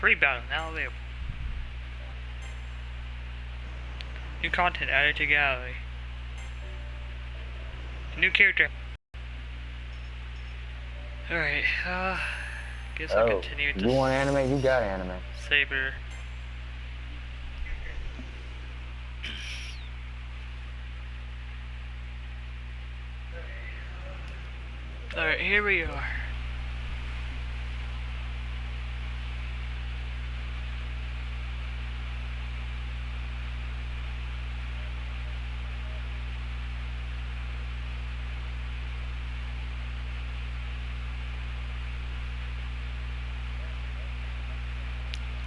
Free battle now available. New content added to gallery. New character. Alright, guess I'll continue with you this. want anime? You got anime. Saber. Alright, here we are.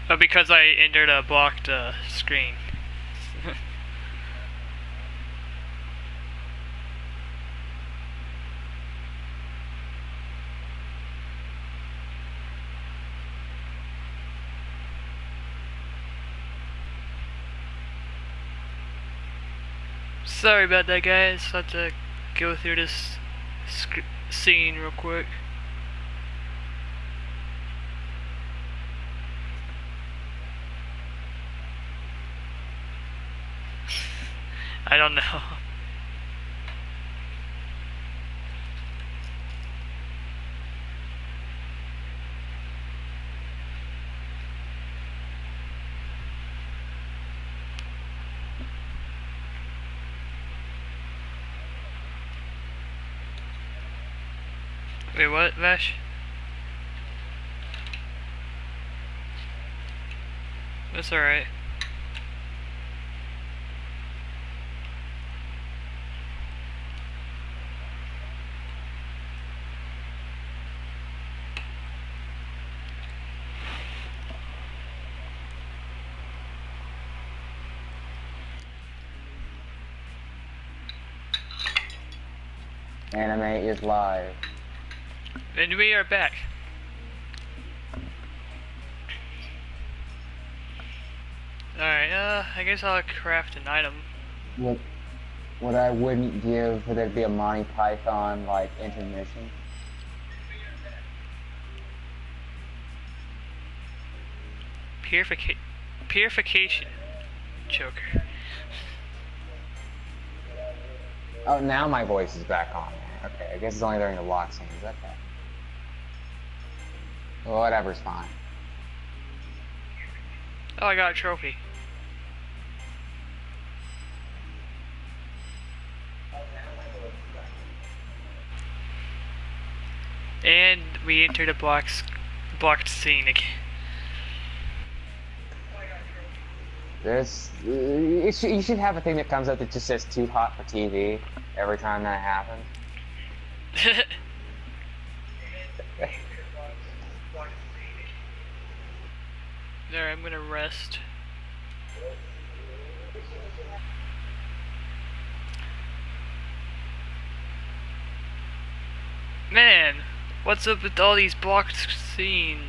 Oh, because I entered a blocked screen. Sorry about that, guys. I'll have to go through this scene real quick. I don't know. Wait, what, Vash? That's alright. Anime is live. And we are back. Alright, I guess I'll craft an item. What I wouldn't give for there to be a Monty Python like intermission. Purification choker. Oh, now my voice is back on. Okay, I guess it's only during the lock scenes. Okay. Well, whatever's fine. Oh, I got a trophy. And we entered a blocked scene again. You should have a thing that comes up that just says "too hot for TV" every time that happens. There, I'm gonna rest. Man, what's up with all these blocked scenes?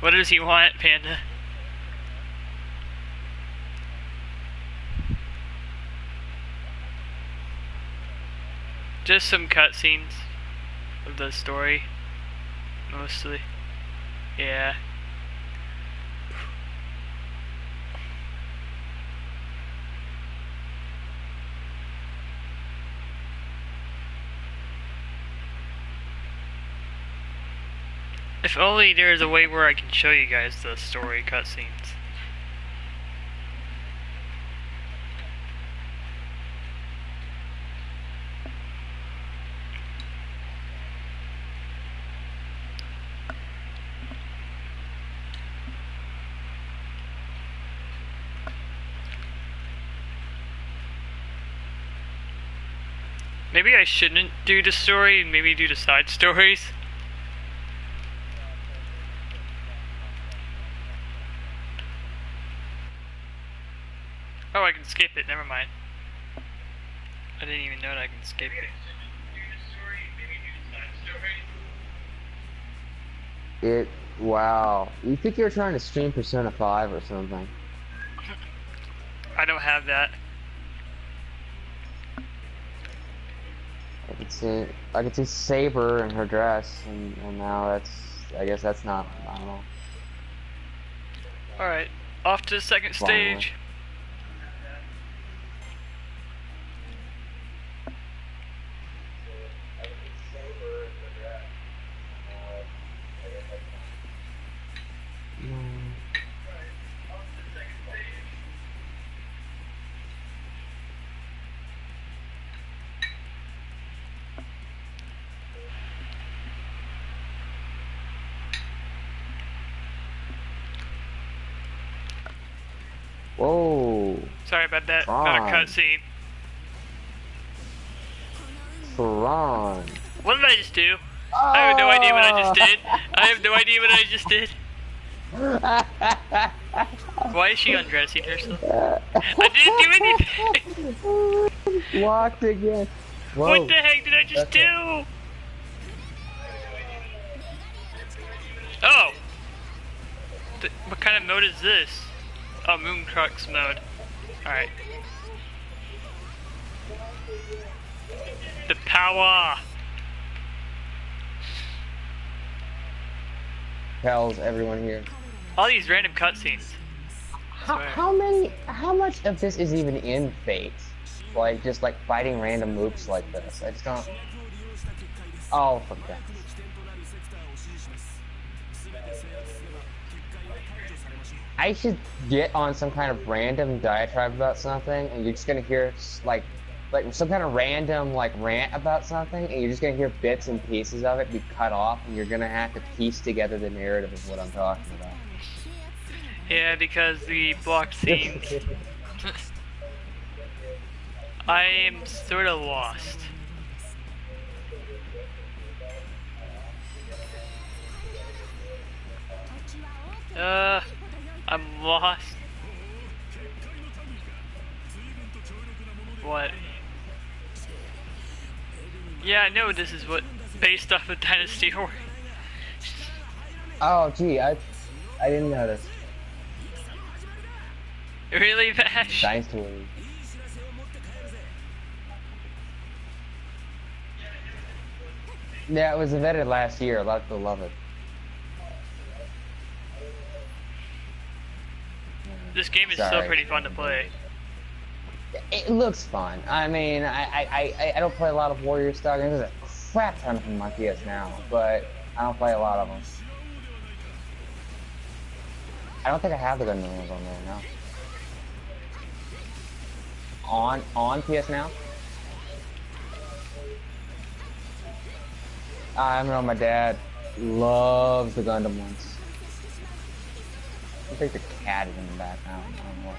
What does he want, Panda? Just some cutscenes of the story, mostly. Yeah. If only there's a way where I can show you guys the story cutscenes. Maybe I shouldn't do the story and maybe do the side stories. Oh, I can skip it, never mind. I didn't even know that I can skip it. Wow. You think you were trying to stream Persona 5 or something? I don't have that. I could see Saber in her dress, and now I guess that's not, I don't know, Alright, off to the second finally. stage. Mm. Whoa, Sorry about that. Not a Tron, cutscene. Tron. What did I just do? I have no idea what I just Oh! did. I have no idea what I just did. Why is she undressing herself? I didn't do anything! Walked again. What Whoa. the heck did I just Okay. do? Oh! What kind of mode is this? Oh, Moon Crux mode. Alright. The power! Tells everyone here. All these random cutscenes. How much of this is even in Fate? Like, just like fighting random mooks like this. I just don't. Oh, for God. I should get on some kind of random diatribe about something, and you're just gonna hear like some kind of random like rant about something, and you're just gonna hear bits and pieces of it be cut off, and you're gonna have to piece together the narrative of what I'm talking about. Yeah, because the blocked scenes. I am sort of lost. I'm lost. What? Yeah, I know this is what based off of Dynasty Warriors. Oh, gee, I didn't notice. Really, Vash? Dynasty Warriors. Yeah, it was invented last year. A lot of people love it. This game is still pretty fun to play. It looks fun. I mean, I don't play a lot of Warrior style games. There's a crap ton of them on my PS now, but I don't play a lot of them. I don't think I have the Gundam ones on there now. On PS Now? I know my dad loves the Gundam ones. I think the cat is in the background. I don't know.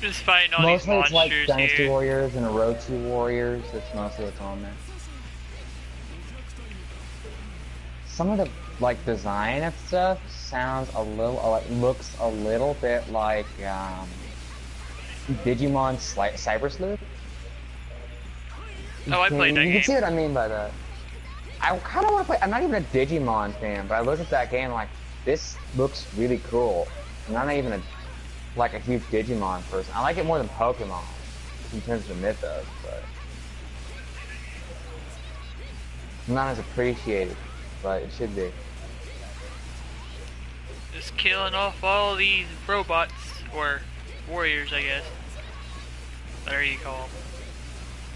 Just fighting all Mostly these it's like monsters Dynasty here. Warriors and Orochi Warriors. That's mostly what's on there. Some of the like design of stuff sounds a little, like looks a little bit like Digimon Cyber Sleuth. Oh, I played that You game. can see what I mean by that. I kind of want to play. I'm not even a Digimon fan, but I looked at that game like this looks really cool. I'm not even a huge Digimon person. I like it more than Pokemon in terms of mythos, but I'm not as appreciated, but it should be. Just killing off all these robots, or warriors, I guess. Whatever you call them.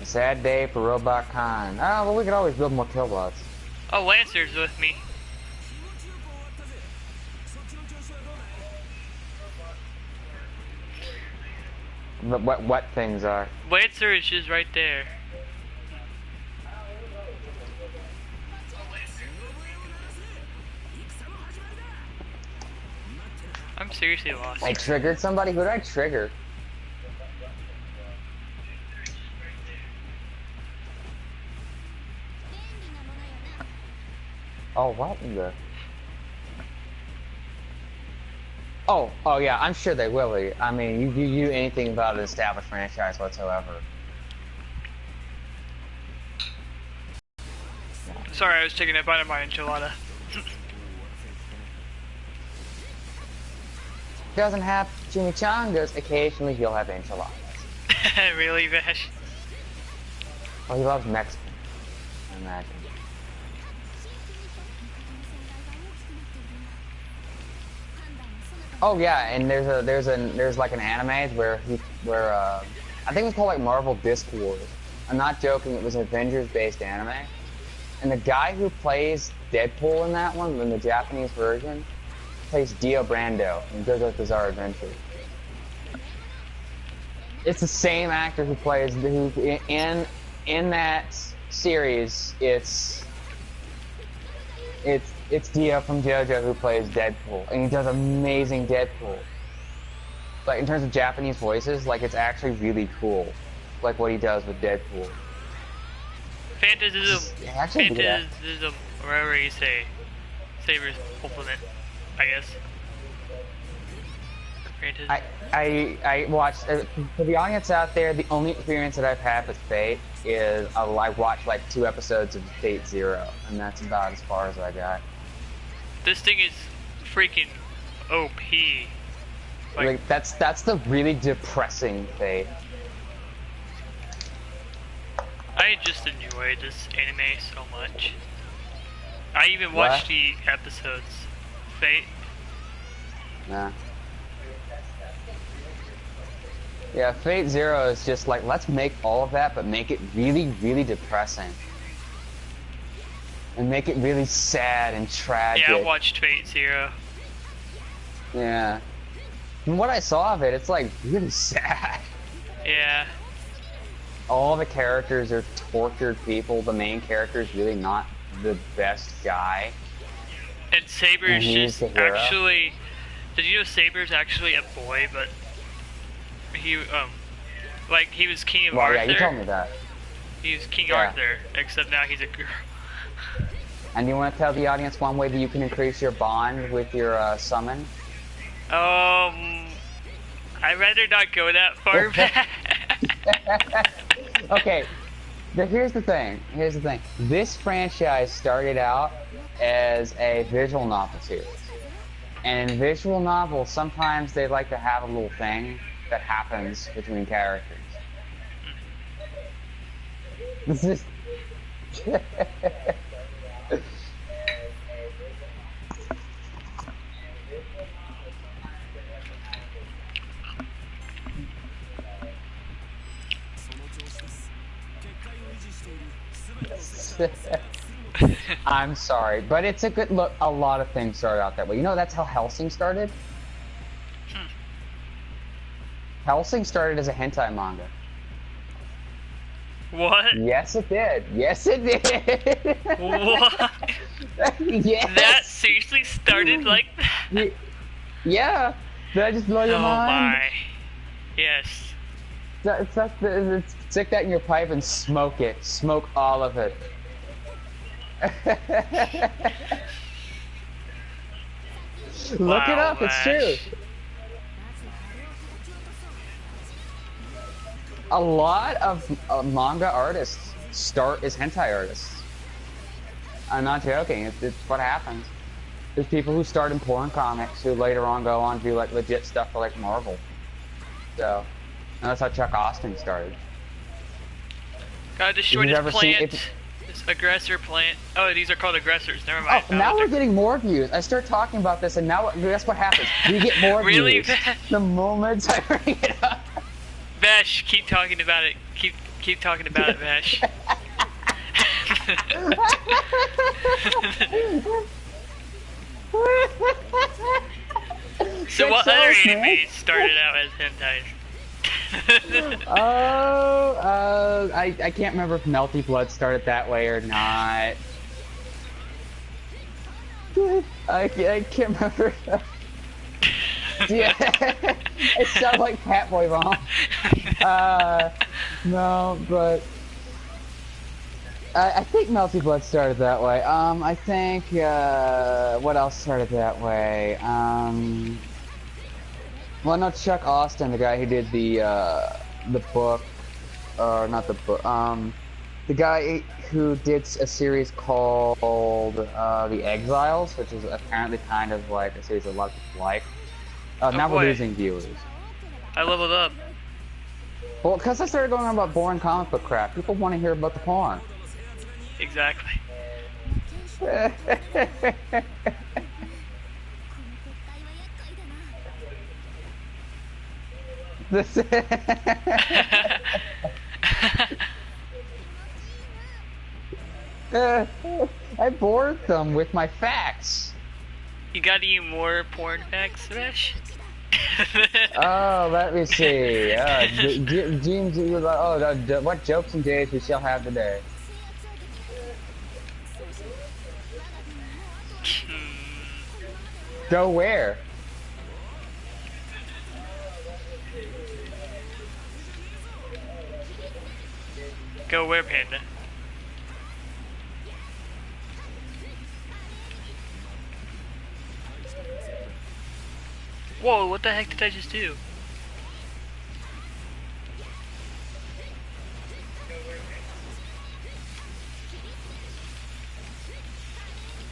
A sad day for Robot Con. Oh, well, we could always build more killbots. Oh, Lancer's with me. But what things are? Lancer is just right there. I'm seriously lost. I triggered somebody? Who did I trigger? Oh, what in the... Oh yeah, I'm sure they will be. I mean, you do anything about an established franchise whatsoever. Sorry, I was taking a bite of my enchilada. Doesn't have chimichangas. Occasionally, he'll have enchiladas. Really, Vash? Oh, he loves Mexican. I imagine. Oh yeah, and there's like an anime where I think it was called like Marvel Disc Wars. I'm not joking. It was an Avengers-based anime, and the guy who plays Deadpool in that one, in the Japanese version, plays Dio Brando in JoJo's Bizarre Adventure. It's the same actor who plays in that series. It's Dio from JoJo who plays Deadpool, and he does amazing Deadpool. Like in terms of Japanese voices, like it's actually really cool, like what he does with Deadpool. Phantasism, whatever you say. Saber's compliment, I guess. I watched, for the audience out there, the only experience that I've had with Fate is I watched like 2 episodes of Fate Zero, and that's about as far as I got. This thing is freaking OP. Like that's the really depressing Fate. I just enjoy this anime so much. I even watched the episodes. Fate. Yeah. Yeah, Fate Zero is just like, let's make all of that, but make it really, really depressing. And make it really sad and tragic. Yeah, I watched Fate Zero. Yeah. From what I saw of it, it's like really sad. Yeah. All the characters are tortured people. The main character is really not the best guy. And Saber's just actually... Did you know Saber's actually a boy, but... He, like, he was King of Arthur. Yeah, you told me that. He was King Arthur, except now he's a girl. And you want to tell the audience one way that you can increase your bond with your, summon? I'd rather not go that far back. Okay, but here's the thing. This franchise started out as a visual novel series. And in visual novels, sometimes they like to have a little thing that happens between characters. This is... I'm sorry, but it's a good look. A lot of things started out that way. You know, that's how Hellsing started. Hellsing started as a hentai manga. What? Yes, it did. Yes, it did. What? Yes. That seriously started like that? Yeah. Did I just blow your mind? Oh my. Yes. Stick that in your pipe and smoke it. Smoke all of it. Look it up, it's true. A lot of manga artists start as hentai artists. I'm not joking, it's what happens. There's people who start in porn comics who later on go on to do like legit stuff for like Marvel. So, and that's how Chuck Austin started. Gotta destroy this plant. This aggressor plant. Oh, these are called aggressors. Never mind. Oh, now we're getting more views. I start talking about this, and now guess what happens? We get more really, views. The moment I bring it up. Vash, keep talking about it. Keep talking about it, Vash. So what other anime started out as hentai? I can't remember if Melty Blood started that way or not. I can't remember. Yeah, it sounds like Catboy Bomb. No, but I think Melty Blood started that way. I think what else started that way? Well, no, Chuck Austin, the guy who did the book, or not the book, The guy who did a series called The Exiles, which is apparently kind of like a series that a lot of people like. Oh Now we're boy, losing viewers. I leveled up. Well, because I started going on about boring comic book crap. People want to hear about the porn. Exactly. This I bored them with my facts. You got any more porn facts, Smash? Oh, let me see. James, what jokes and days we shall have today. Go where? Go where, Panda? Whoa, what the heck did I just do?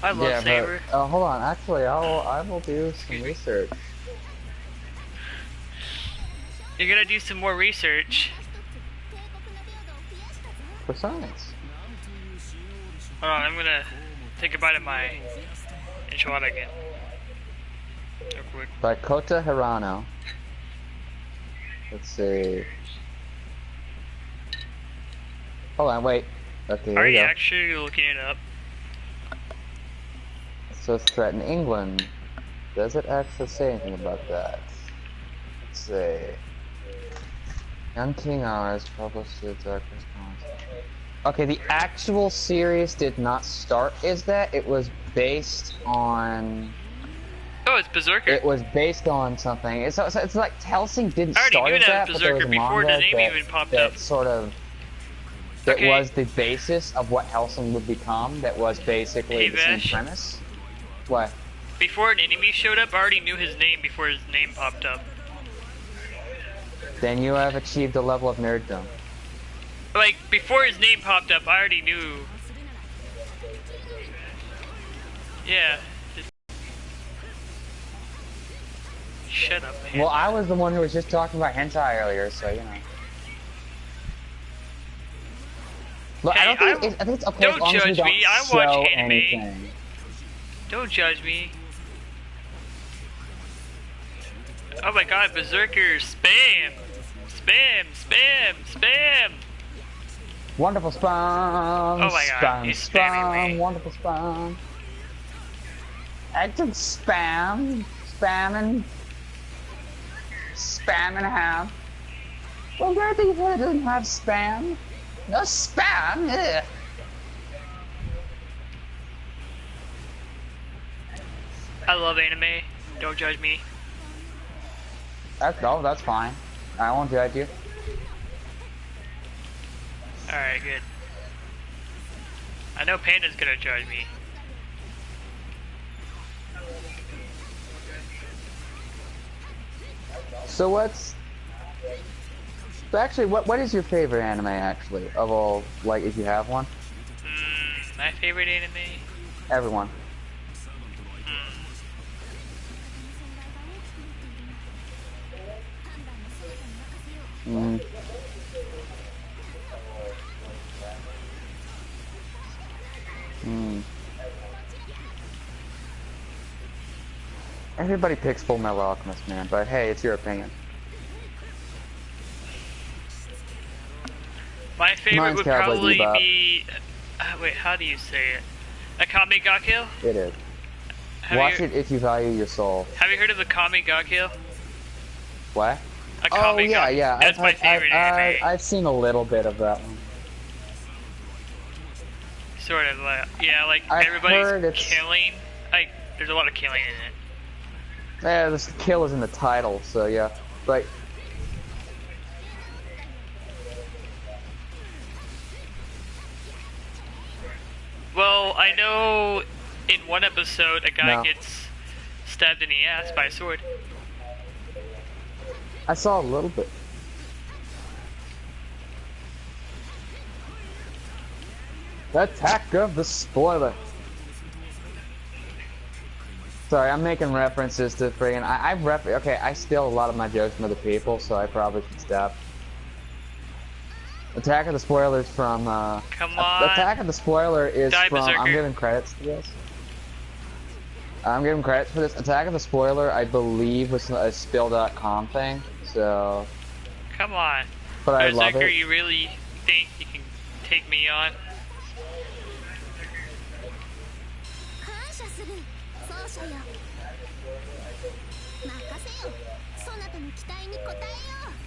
I love Saber. But, hold on. Actually, I will do some research. You're gonna do some more research. For science. Hold on, I'm gonna take a bite of my enchilada again. Real quick. By Kota Hirano. Let's see. Hold on, wait. Okay, Are you actually looking it up? So it's threaten England. Does it actually say anything about that? Let's see. Young King Hours published its dark response. Okay, the actual series did not start as that. It was based on... Oh, it's Berserker. It was based on something. It's like Hellsing didn't start as that, but there was a before the name manga even popped that up. sort of... That was the basis of what Hellsing would become. That was basically the same premise. What? Before an enemy showed up, I already knew his name before his name popped up. Then you have achieved a level of nerddom. Like, before his name popped up, I already knew. Yeah. Shut up, man. Well, I was the one who was just talking about hentai earlier, so you know. Look, Hey, I think it's okay as long as we don't I show watch anime. anything. Don't judge me. Oh my god, Berserker, spam! Spam, spam, spam! Wonderful spam! Oh my god, he's spamming me. Wonderful spam! Active spam! Spamming! Spamming half! Well, where do you doesn't have spam? No spam! Ugh. I love anime. Don't judge me. That's fine. I won't judge you. Alright, good. I know Panda's gonna judge me. So what's... Actually, what is your favorite anime, actually, of all, like, if you have one? My favorite anime? Everyone. Everybody picks Full Metal Alchemist, man, but hey, it's your opinion. My favorite Mine's would Cowboy probably Bebop. be... wait, how do you say it? Akame ga Kill? It is. Watch it if you value your soul. Have you heard of Akame ga Kill? What? Akame ga Kill. Yeah. That's my favorite anime. I've seen a little bit of that one. Sort of, yeah, like I've everybody's heard killing. Like, there's a lot of killing in it. Yeah, this kill is in the title, so yeah. Like, well, I know in one episode a guy gets stabbed in the ass by a sword. I saw a little bit. The attack of the spoiler. Sorry, I'm making references to friggin' okay, I steal a lot of my jokes from other people, so I probably should stop. Attack of the Spoilers from, Come on. Attack of the Spoiler is Die, from, Berserker. I'm giving credits to this. I'm giving credits for this. Attack of the Spoiler, I believe, was a spill.com thing, so... Come on. But I love Berserker, it. you really think you can take me on?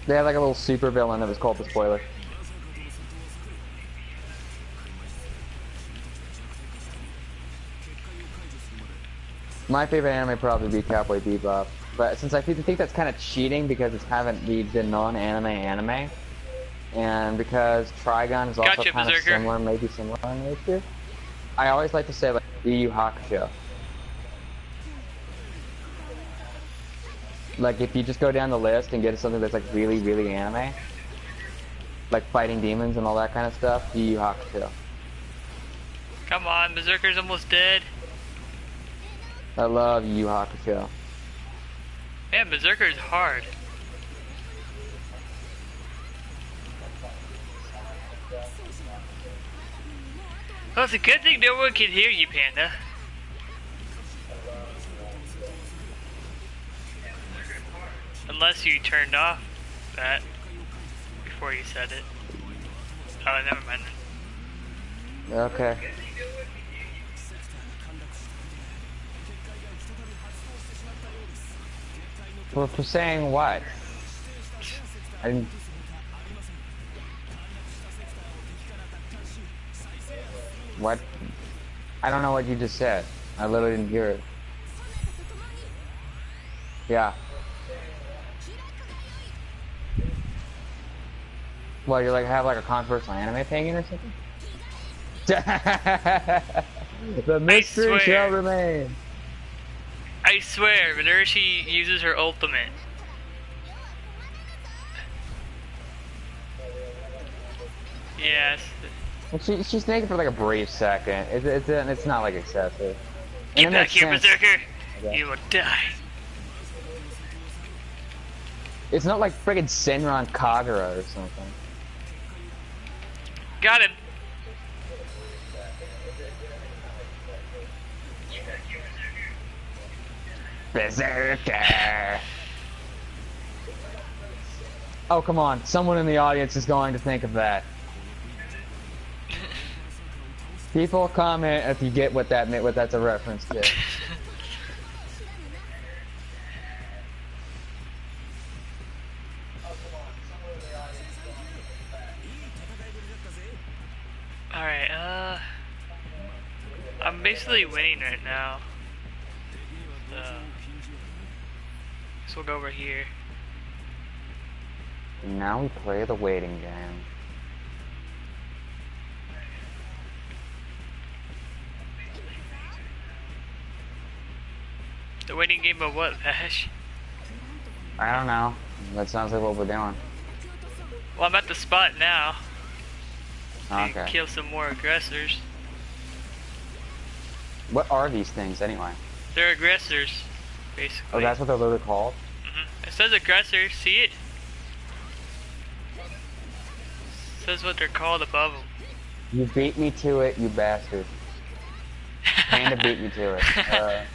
They had like a little super villain that was called the Spoiler. My favorite anime would probably be Cowboy Bebop, but since I think that's kind of cheating because it's haven't the non-anime, and because Trigun is also Gotcha, kind of Berserker. similar, maybe similar in nature, I always like to say like Yu Yu Hakusho. Like if you just go down the list and get something that's like really, really anime, like fighting demons and all that kind of stuff, Yu Yu Hakusho. Come on, Berserker's almost dead. I love Yu Yu Hakusho. Man, Berserker's hard. Well, it's a good thing no one can hear you, Panda. Unless you turned off that before you said it. Oh, never mind. Okay. For saying what? I didn't... What? I don't know what you just said. I literally didn't hear it. Yeah. Well, you like have like a controversial anime opinion or something? The mystery shall remain. I swear, whenever she uses her ultimate. Yes. Well, she's naked for like a brief second. It's not like excessive. Get back here, Berserker! Okay. You will die. It's not like friggin' Senran Kagura or something. Got him. Berserker! Oh, come on. Someone in the audience is going to think of that. People comment if you get what that's a reference to. Alright, I'm basically winning right now. So we'll go over here. Now we play the waiting game. The waiting game of what, Vash? I don't know. That sounds like what we're doing. Well, I'm at the spot now. Okay. Kill some more aggressors. What are these things anyway? They're aggressors, basically. Oh, that's what they're literally called? It says aggressor, see it? It says what they're called above them. You beat me to it, you bastard. Panda beat me to it.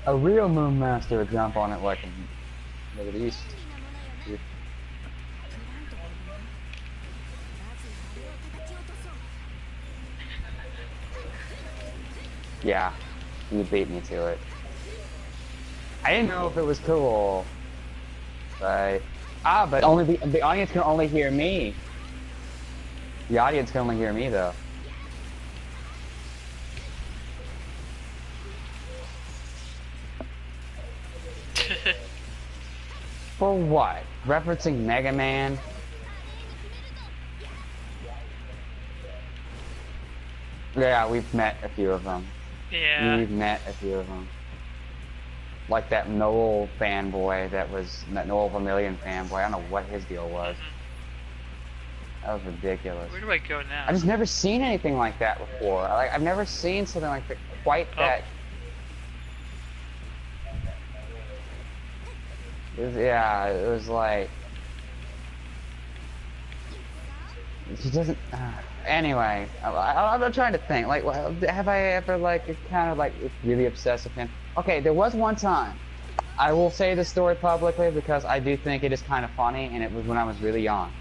A real Moon Master would jump on it like in the East. Yeah, you beat me to it. I didn't know if it was cool. But but only the audience can only hear me. The audience can only hear me though. For what? Referencing Mega Man? Yeah, we've met a few of them. Yeah. We've met a few of them. Like that Noel fanboy that Noel Vermillion fanboy. I don't know what his deal was. That was ridiculous. Where do I go now? I've just never seen anything like that before. Like, I've never seen something like that, quite that. Yeah, it was like. She doesn't. Anyway, I'm trying to think. Like, have I ever like kind of like really obsessed with him? Okay, there was one time. I will say the story publicly because I do think it is kind of funny, and it was when I was really young.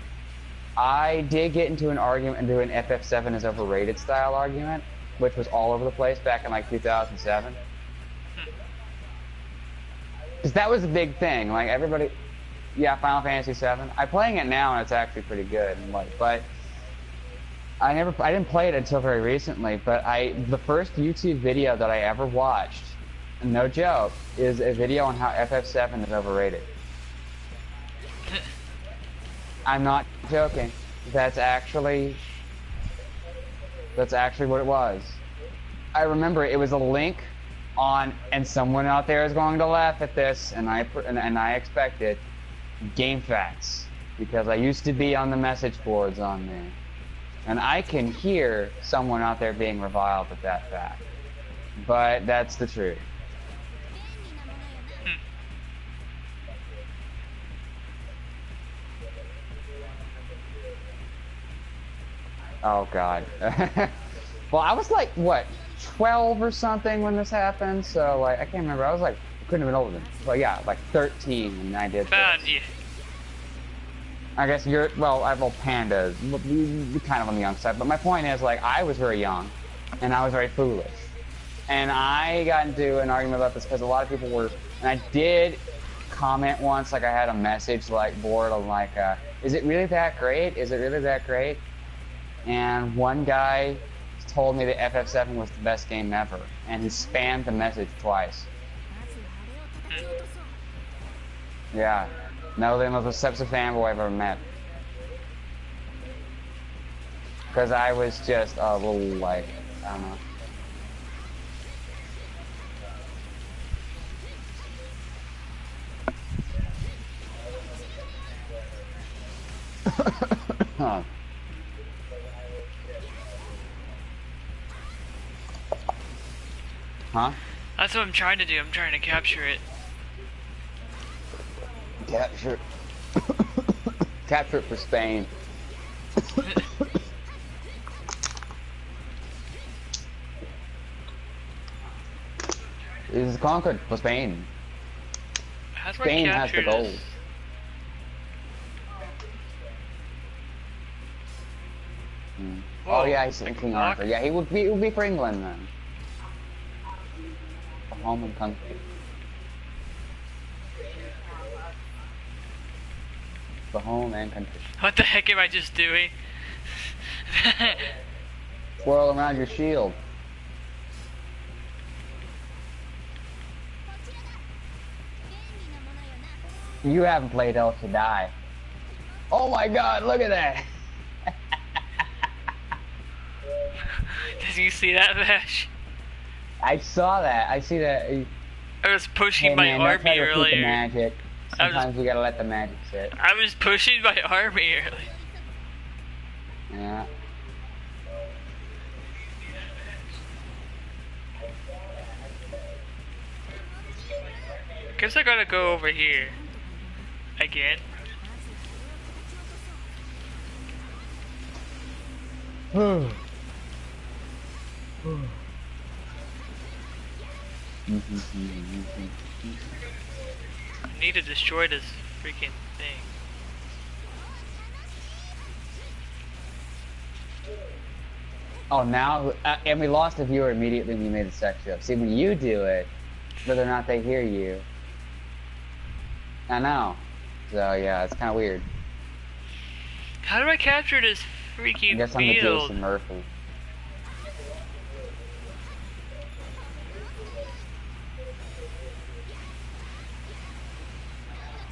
I did get into an argument, into an FF7 is overrated style argument, which was all over the place back in like 2007. Because that was a big thing. Like everybody, yeah, Final Fantasy 7. I'm playing it now, and it's actually pretty good. And like, but I didn't play it until very recently. But the first YouTube video that I ever watched, no joke, is a video on how FF7 is overrated. I'm not joking. That's actually what it was. I remember it was a link on, and someone out there is going to laugh at this, and I expect it. GameFAQs, because I used to be on the message boards on there, and I can hear someone out there being reviled at that fact. But that's the truth. Oh God. Well, I was like, what, 12 or something when this happened, so like, I can't remember. I was like, couldn't have been older than, well, yeah, like 13 when I did this. I guess you're, well, I have little pandas, you're kind of on the young side, but my point is, like, I was very young, and I was very foolish. And I got into an argument about this because a lot of people were, and I did comment once, like I had a message, like, board on, like, is it really that great? Is it really that great? And one guy told me that FF7 was the best game ever, and he spammed the message twice. Yeah, no, the most obsessive fanboy I've ever met. Because I was just a little, like, I don't know. Huh. Huh? That's what I'm trying to do. I'm trying to capture it. Capture. Capture it for Spain. It is conquered for Spain. Spain has the gold. Oh yeah, he's King Arthur. Yeah, he would be for England then. Home and country. For home and country. What the heck am I just doing? Swirl around your shield. You haven't played El Shaddai. Oh my God! Look at that. Did you see that, Vash? I saw that. I see that. I was pushing my army earlier. The magic. Sometimes you gotta let the magic sit. I was pushing my army earlier. Yeah. Guess I gotta go over here. Again. I need to destroy this freaking thing. Oh, now, and we lost a viewer immediately when you made the sex joke. See, when you do it, whether or not they hear you, I know. So yeah, it's kind of weird. How do I capture this freaking field? I guess I'm the Jason Murphy.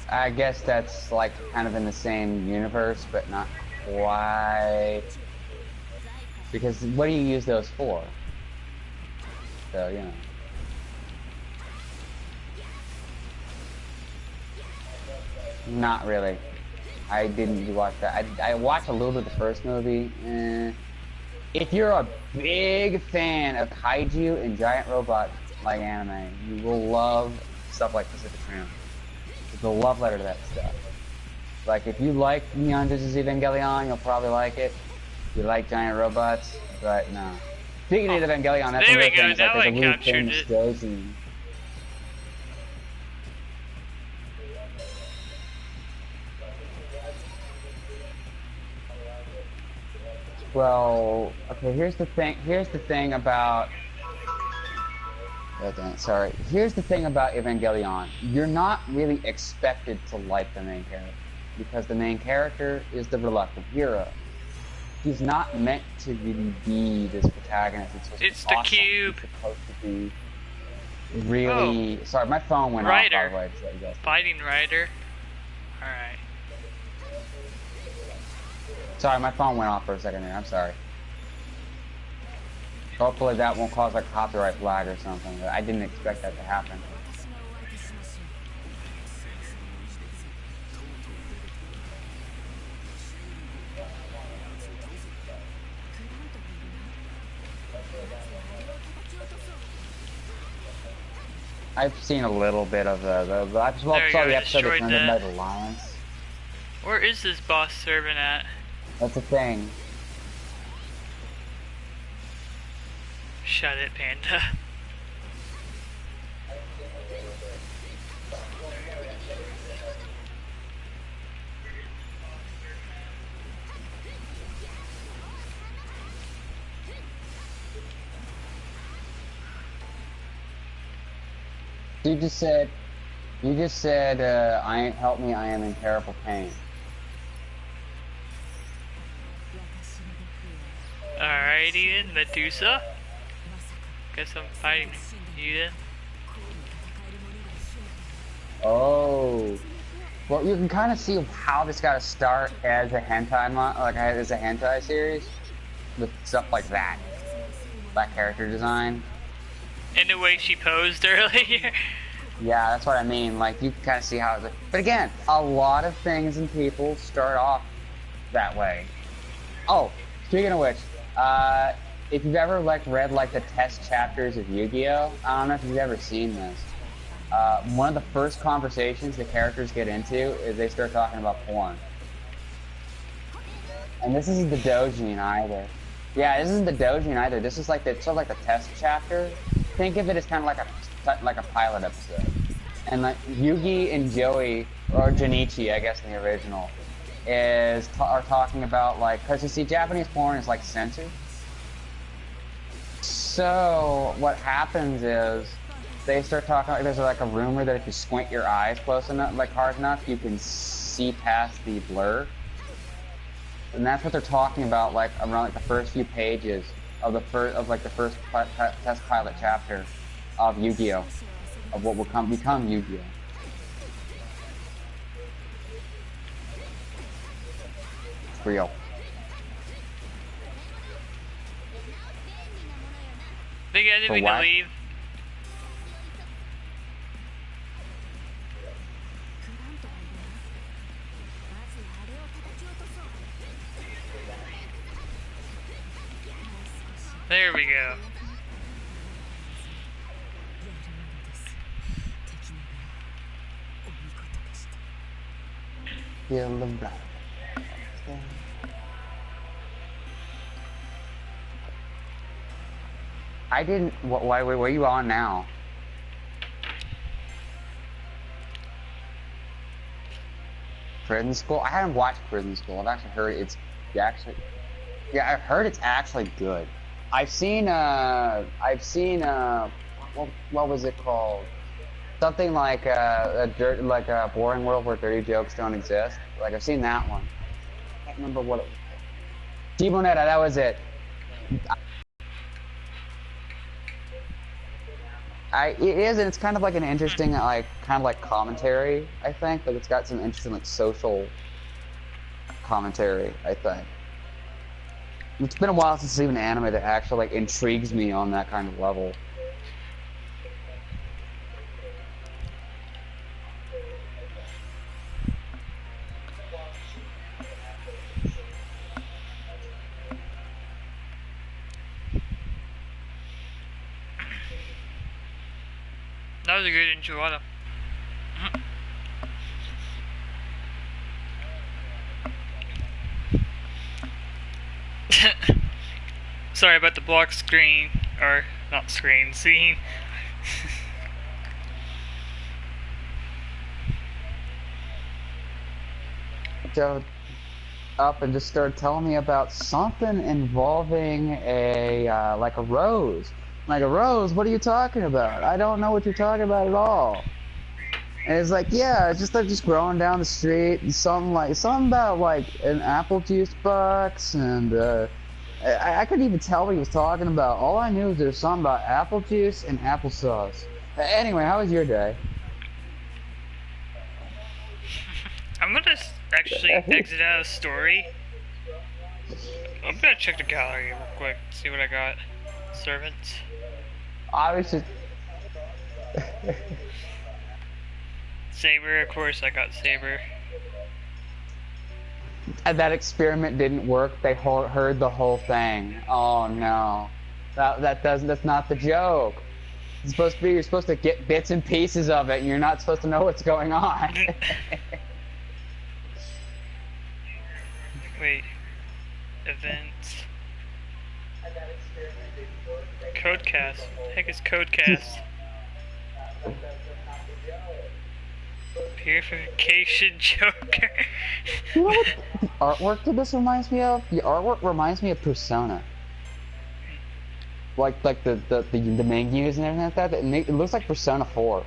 I guess that's like kind of in the same universe, but not quite. Because what do you use those for? So, you know. Not really. I didn't watch that. I watched a little bit of the first movie. If you're a big fan of kaiju and giant robot like anime, you will love stuff like Pacific Rim. It's a love letter to that stuff. Like, if you like Neon Genesis Evangelion, you'll probably like it. If you like giant robots, but no. Speaking of Evangelion, that's there another we go. thing. Is like, Now there's I a really captured famous it. doji. Well, okay, here's the thing. Here's the thing about. Oh, dang it, sorry. Here's the thing about Evangelion. You're not really expected to like the main character because the main character is the reluctant hero. He's not meant to really be this protagonist. It's the the awesome. cube. He's supposed to be really. Oh. Sorry, my phone went off. By the way, so you guys. Fighting Rider. All right. Sorry, my phone went off for a second there. I'm sorry. Hopefully that won't cause a copyright flag or something. I didn't expect that to happen. I've seen a little bit of I just saw the episode that's ended by the Lions. Where is this boss servant at? That's a thing. Shut it, Panda. You just said, help me, I am in terrible pain. Alright, Eden, Medusa. Guess I'm fighting Eden. Oh. Well, you can kind of see how this got to start as a hentai, as a hentai series. With stuff like that. That character design. And the way she posed earlier. Yeah, that's what I mean. Like, you can kind of see how it's... But again, a lot of things and people start off that way. Oh, speaking of which, if you've ever read the test chapters of Yu-Gi-Oh, I don't know if you've ever seen this. One of the first conversations the characters get into is they start talking about porn. And this isn't the Dojin either. Yeah, this isn't the Dojin either. This is like sort of like the test chapter. Think of it as kind of like a pilot episode. And like Yugi and Joey, or Junichi, I guess in the original, are talking about because you see Japanese porn is censored. So what happens is they start talking there's a rumor that if you squint your eyes close enough, hard enough, you can see past the blur. And that's what they're talking about around the first few pages of the first test pilot chapter of Yu-Gi-Oh, of what will become Yu-Gi-Oh. It's real. Think I didn't mean to leave. There we go. Feel the blood. I didn't. Why are you on now? Prison School? I haven't watched Prison School. I've actually heard it's actually. Yeah, I've heard it's actually good. I've seen what was it called? Something like a boring world where dirty jokes don't exist. I've seen that one. I can't remember what it was. Timonetta, that was it. It is, and it's kind of an interesting, commentary, I think. It's got some interesting, social commentary, I think. It's been a while since I've seen an anime that actually, intrigues me on that kind of level. That was a good enchilada. Sorry about the block screen, or not screen, scene. Showed up and just started telling me about something involving a like a rose. Like a rose? What are you talking about? I don't know what you're talking about at all. And it's like, yeah, it's just like just growing down the street and something about like an apple juice box and I couldn't even tell what he was talking about. All I knew was there was something about apple juice and applesauce. Anyway, how was your day? I'm gonna actually exit out of story. I'm gonna check the gallery real quick, see what I got. Servants. I was just Saber, of course I got Saber. that experiment didn't work. They heard the whole thing. Oh no, that's not the joke. It's supposed to be you're supposed to get bits and pieces of it, and you're not supposed to know what's going on. Wait. Events. Codecast. What the heck is Codecast? Purification Joker. You know what the artwork to this reminds me of? The artwork reminds me of Persona. Like the menus and everything like that. It looks like Persona 4.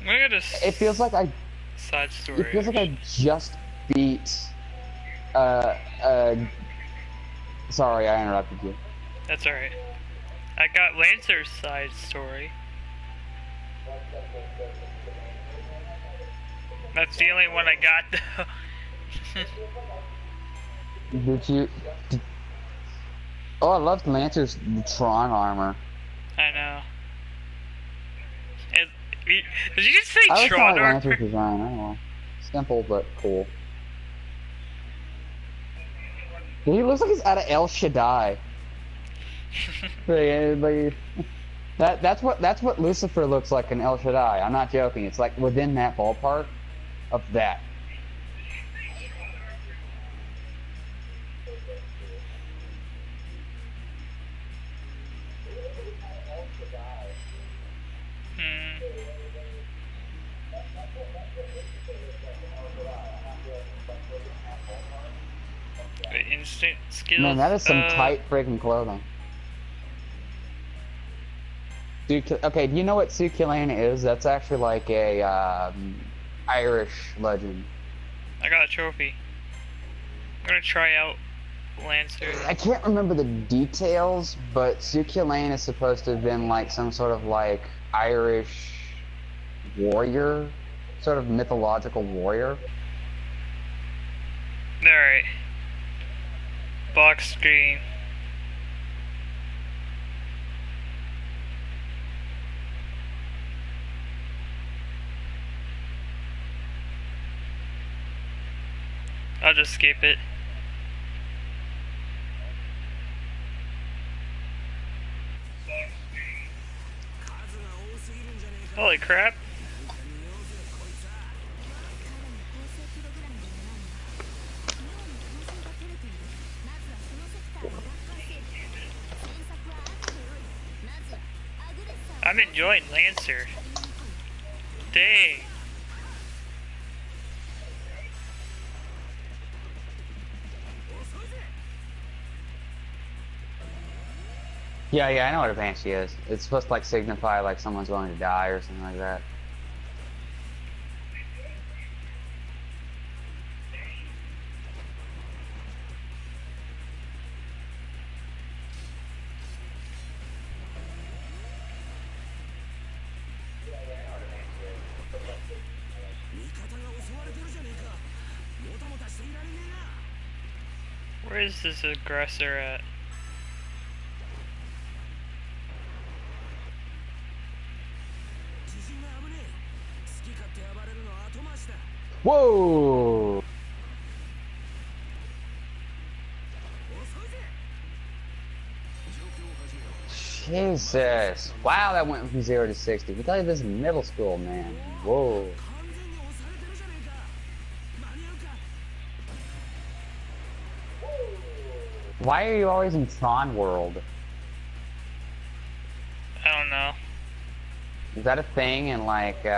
I'm gonna go to It feels like I. side story. It feels like I just beat. Sorry, I interrupted you. That's alright. I got Lancer's side story. That's the only one I got though. Did you? Oh, I loved Lancer's Tron armor. I know. Did you just say I always Tron like armor? Lancer's design. I don't know. Simple but cool. He looks like he's out of El Shaddai. That's what Lucifer looks like in El Shaddai. I'm not joking. It's like within that ballpark of that. Instant skills. Man, that is some tight freaking clothing. Okay, do you know what Sukulana is? That's actually like a Irish legend. I got a trophy. I'm gonna try out Lancer. I can't remember the details, but Sukulana is supposed to have been like some sort of like Irish warrior, sort of mythological warrior. Alright. Box screen. I'll just skip it. Holy crap. I'm enjoying Lancer. Dang. Yeah, I know what a banshee is. It's supposed to like signify like someone's going to die or something like that. Where is this aggressor at? Whoa! Jesus. Wow, that went from 0 to 60. We tell you this is middle school, man. Whoa. Why are you always in Tron World? I don't know. Is that a thing in like Move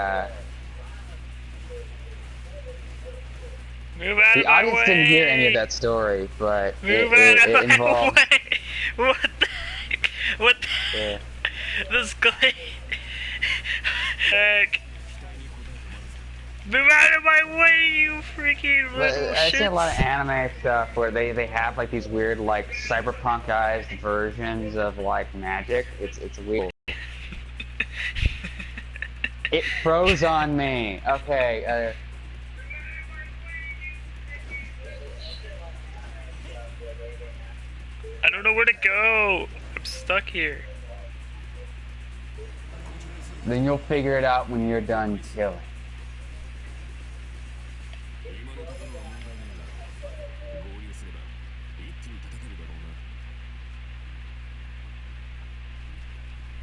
out the of my audience way! didn't hear any of that story, but Move it out of my involved way! What the heck? What the yeah. This guy. Heck. Move out of my way, you freaking little I've seen a lot of shits. anime stuff where they have like these weird like cyberpunkized versions of like magic. It's weird. It froze on me. Okay. I don't know where to go. I'm stuck here. Then you'll figure it out when you're done killing.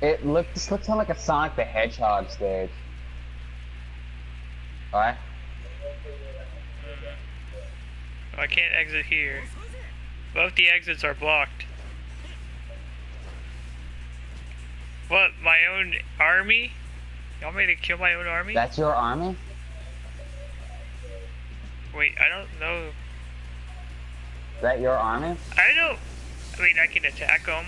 This looks like a Sonic the Hedgehog stage. What? I can't exit here. Both the exits are blocked. What, my own army? You want me to kill my own army? That's your army? Wait, I don't know. Is that your army? I mean, I can attack them.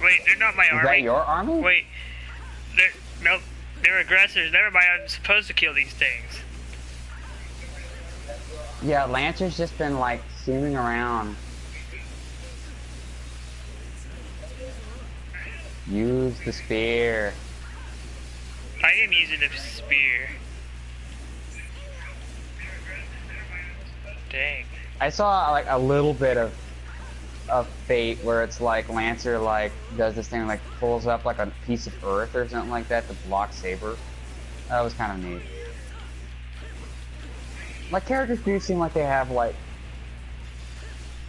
Wait, they're not my army. Is that your army? Wait, nope, they're aggressors. Never mind, I'm supposed to kill these things. Yeah, Lancer's just been like zooming around. Use the spear. I am using a spear. Dang. I saw like a little bit of Fate where it's like Lancer like does this thing like pulls up like a piece of earth or something like that to block Saber. That was kind of neat. Like characters do seem like they have like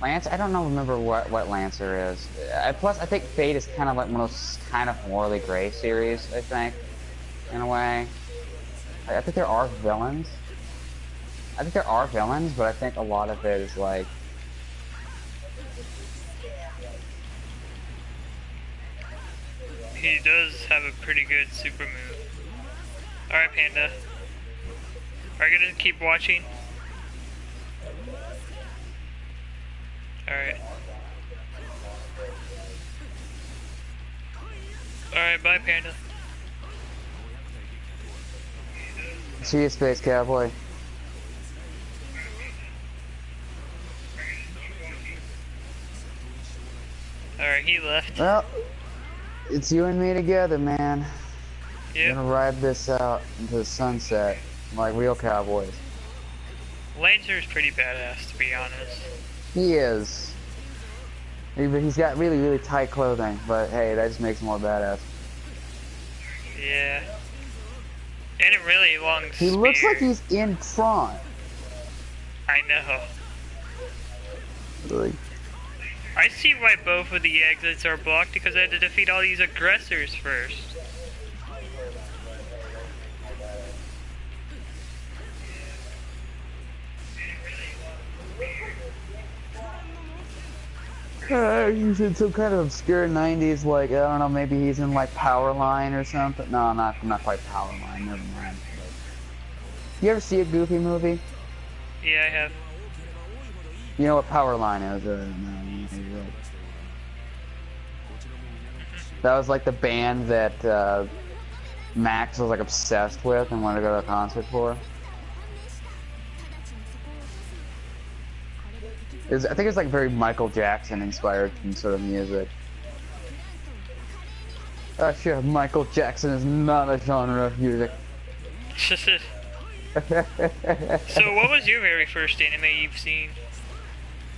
Lance. I don't know. Remember what Lancer is. Plus, I think Fate is kind of like one of those kind of morally gray series. I think, in a way. I think there are villains. But I think a lot of it is like. He does have a pretty good super move. Alright, Panda. Are you gonna keep watching? Alright. Alright, bye, Panda. See you, Space Cowboy. Alright, he left. Well, it's you and me together, man. Yep. We're gonna ride this out into the sunset like real cowboys. Lancer's pretty badass, to be honest. He is. He's got really, really tight clothing, but hey, that just makes him more badass. Yeah. And a really long spear. He looks like he's in Tron. I know. Like, I see why both of the exits are blocked, because I had to defeat all these aggressors first. he's in some kind of obscure 90s, like, I don't know, maybe he's in, like, Powerline or something. No, not quite Powerline, never mind. You ever see a Goofy movie? Yeah, I have. You know what Powerline is? No. That was, like, the band that, Max was, like, obsessed with and wanted to go to a concert for. I think it's like very Michael Jackson inspired sort of music. Oh sure, Michael Jackson is not a genre of music. So what was your very first anime you've seen?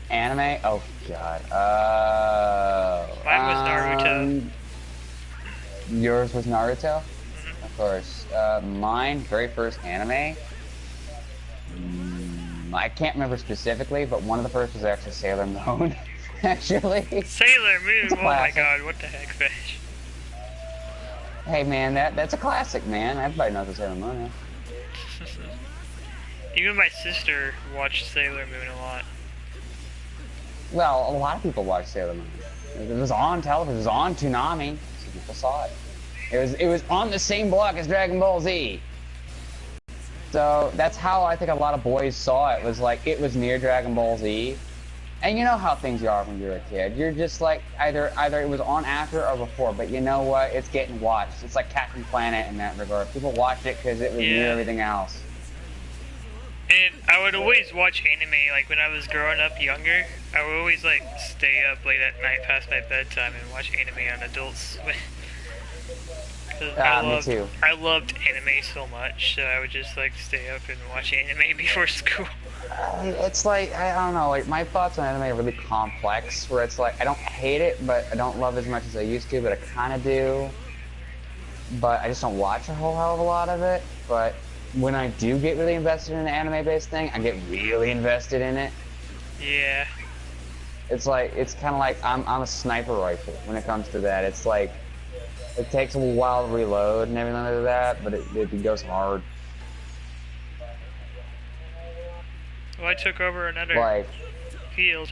Anime? Oh god. Mine was Naruto. Yours was Naruto? Of course. Mine, very first anime? I can't remember specifically, but one of the first was actually Sailor Moon. actually. Sailor Moon. It's a Oh my classic. god, what the heck, Fish? Hey man, that's a classic, man. Everybody knows what Sailor Moon is. Even my sister watched Sailor Moon a lot. Well, a lot of people watch Sailor Moon. It was on television. It was on Toonami, so people saw it. It was on the same block as Dragon Ball Z. So that's how I think a lot of boys saw it. Was like it was near Dragon Ball Z, and you know how things are when you're a kid. You're just like either it was on after or before. But you know what? It's getting watched. It's like Captain Planet in that regard. People watched it because it was near everything else. And I would always watch anime, like when I was growing up younger, I would always like stay up late at night past my bedtime and watch anime on Adult Swim. Me too. I loved anime so much, so I would just like stay up and watch anime before school. It's like, I don't know, like my thoughts on anime are really complex, where it's like, I don't hate it, but I don't love it as much as I used to, but I kind of do. But I just don't watch a whole hell of a lot of it, but when I do get really invested in an anime-based thing, I get really invested in it. Yeah. It's like, it's kind of like I'm a sniper rifle when it comes to that. It's like, it takes a while to reload and everything like that, but it goes hard. Well, I took over another field.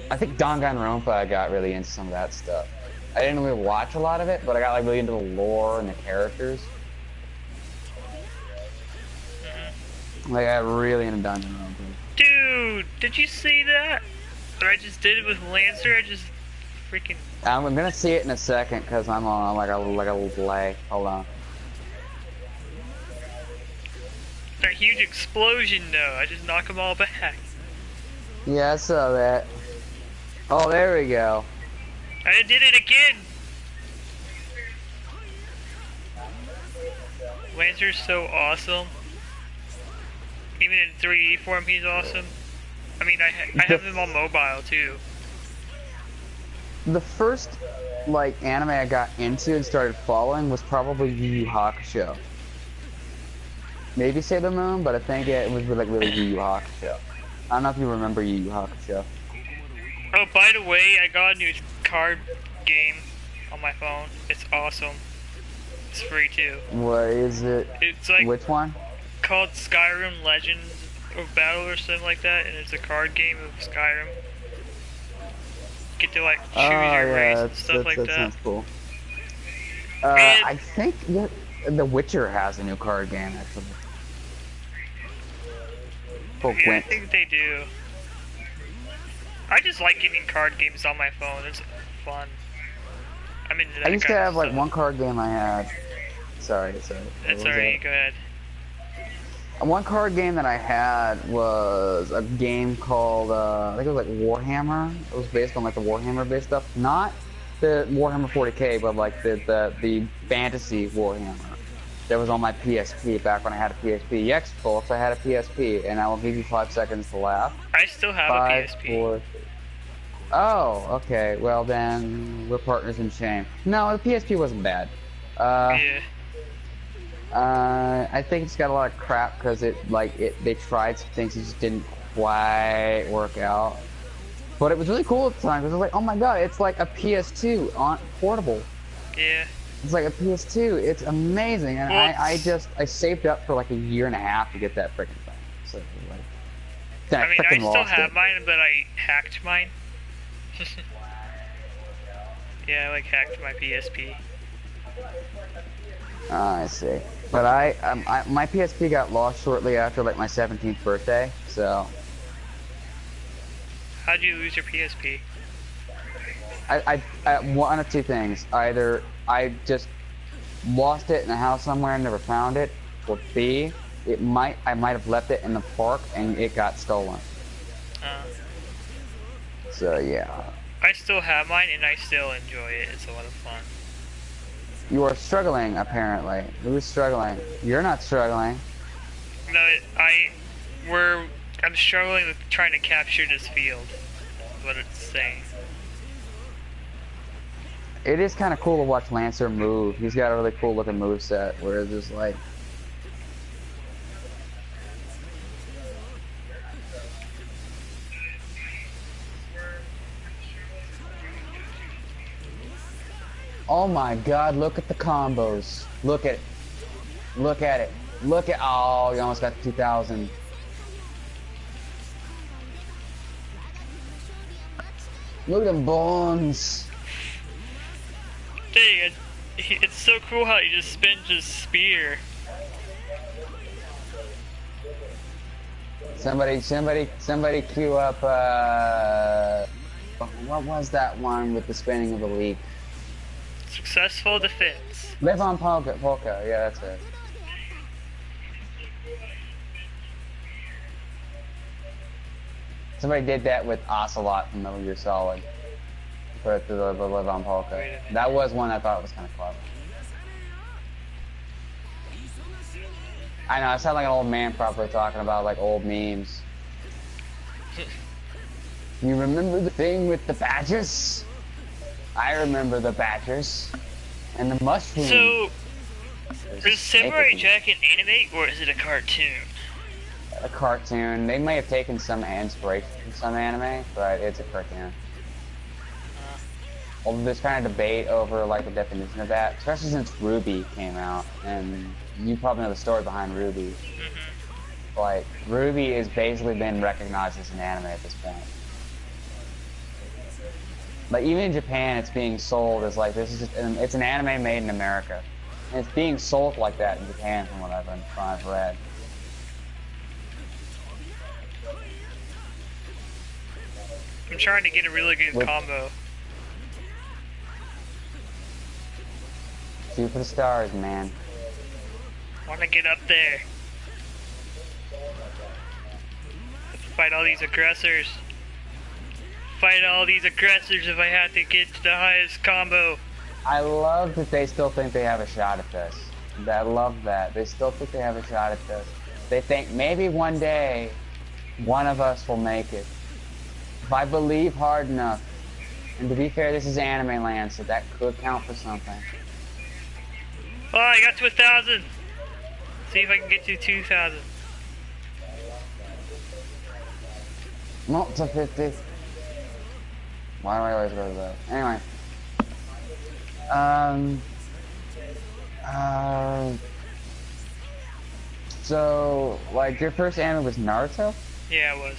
I think Danganronpa I got really into some of that stuff. I didn't really watch a lot of it, but I got like really into the lore and the characters. Like, I got really into Danganronpa. Dude, did you see that? What I just did with Lancer? I just freaking... I'm gonna see it in a second, because I'm on like a little delay. Hold on. A huge explosion, though. I just knock them all back. Yeah, I saw that. Oh, there we go. I did it again! Lancer's so awesome. Even in 3D form, he's awesome. I mean, I have him on mobile, too. The first, like, anime I got into and started following was probably Yu Yu Hakusho. Maybe Sailor Moon, but I think it was like really Yu Yu Hakusho. I don't know if you remember Yu Yu Hakusho. Oh, by the way, I got a new card game on my phone. It's awesome. It's free, too. What is it? It's like... Which one? Called Skyrim Legends of Battle or something like that, and it's a card game of Skyrim. Get to like choose your race and stuff like that. That sounds cool. I think The Witcher has a new card game actually. Yeah, I think they do. I just like getting card games on my phone. It's fun. I'm into that. I used to have like one card game I had. Sorry. That's alright. Go ahead. One card game that I had was a game called, I think it was like Warhammer. It was based on like the Warhammer based stuff. Not the Warhammer 40k, but like the fantasy Warhammer. That was on my PSP back when I had a PSP. Yes, folks, I had a PSP, and I will give you 5 seconds to laugh. I still have a PSP. 4, 3. Oh, okay. Well then, we're partners in shame. No, the PSP wasn't bad. Yeah. I think it's got a lot of crap because they tried some things that just didn't quite work out. But it was really cool at the time because it was like, oh my god, it's like a PS2 on portable. Yeah. It's like a PS2. It's amazing, and well, I saved up for like a year and a half to get that freaking thing. So like, then I mean, I still have it. mine, but I hacked mine. Yeah, I like hacked my PSP. I see. But my PSP got lost shortly after like my 17th birthday, so. How'd you lose your PSP? I one of two things. Either I just lost it in a house somewhere and never found it, or B, I might have left it in the park and it got stolen. So yeah. I still have mine and I still enjoy it. It's a lot of fun. You are struggling, apparently. Who's struggling? You're not struggling. No, I'm struggling with trying to capture this field. That's what it's saying. It is kind of cool to watch Lancer move. He's got a really cool looking move set where it's just like... Oh my god, look at the combos. Look at it. Look at it. Look at, oh, you almost got 2,000. Look at them bones. Dang, it's so cool how he just spins his spear. Somebody queue up, what was that one with the spinning of the leaf? Successful defense. Live on polka, yeah, that's it. Somebody did that with Ocelot from Metal Gear Solid. Put it through the Live on Polka. That was one I thought was kind of clever. I know, I sound like an old man probably talking about like old memes. You remember the thing with the badgers? I remember the badgers. And the mushroom. So, is Samurai Jack an anime or is it a cartoon? A cartoon. They may have taken some inspiration from some anime, but it's a cartoon. Well, there's kind of debate over like the definition of that, especially since Ruby came out, and you probably know the story behind Ruby. Like, Ruby has basically been recognized as an anime at this point. Like, even in Japan, it's being sold as like, this is just, it's an anime made in America. And it's being sold like that in Japan from what I've read. I'm trying to get a really good combo. Shoot for the stars, man. Want to get up there. Let's fight all these aggressors. Fight all these aggressors if I have to get to the highest combo. I love that they still think they have a shot at this. I love that. They still think they have a shot at this. They think maybe one day one of us will make it. If I believe hard enough. And to be fair, this is anime land, so that could count for something. Oh, I got to 1,000. See if I can get to 2,000. Not to 50. Why do I always go to that? Anyway. So, like, your first anime was Naruto? Yeah, it was.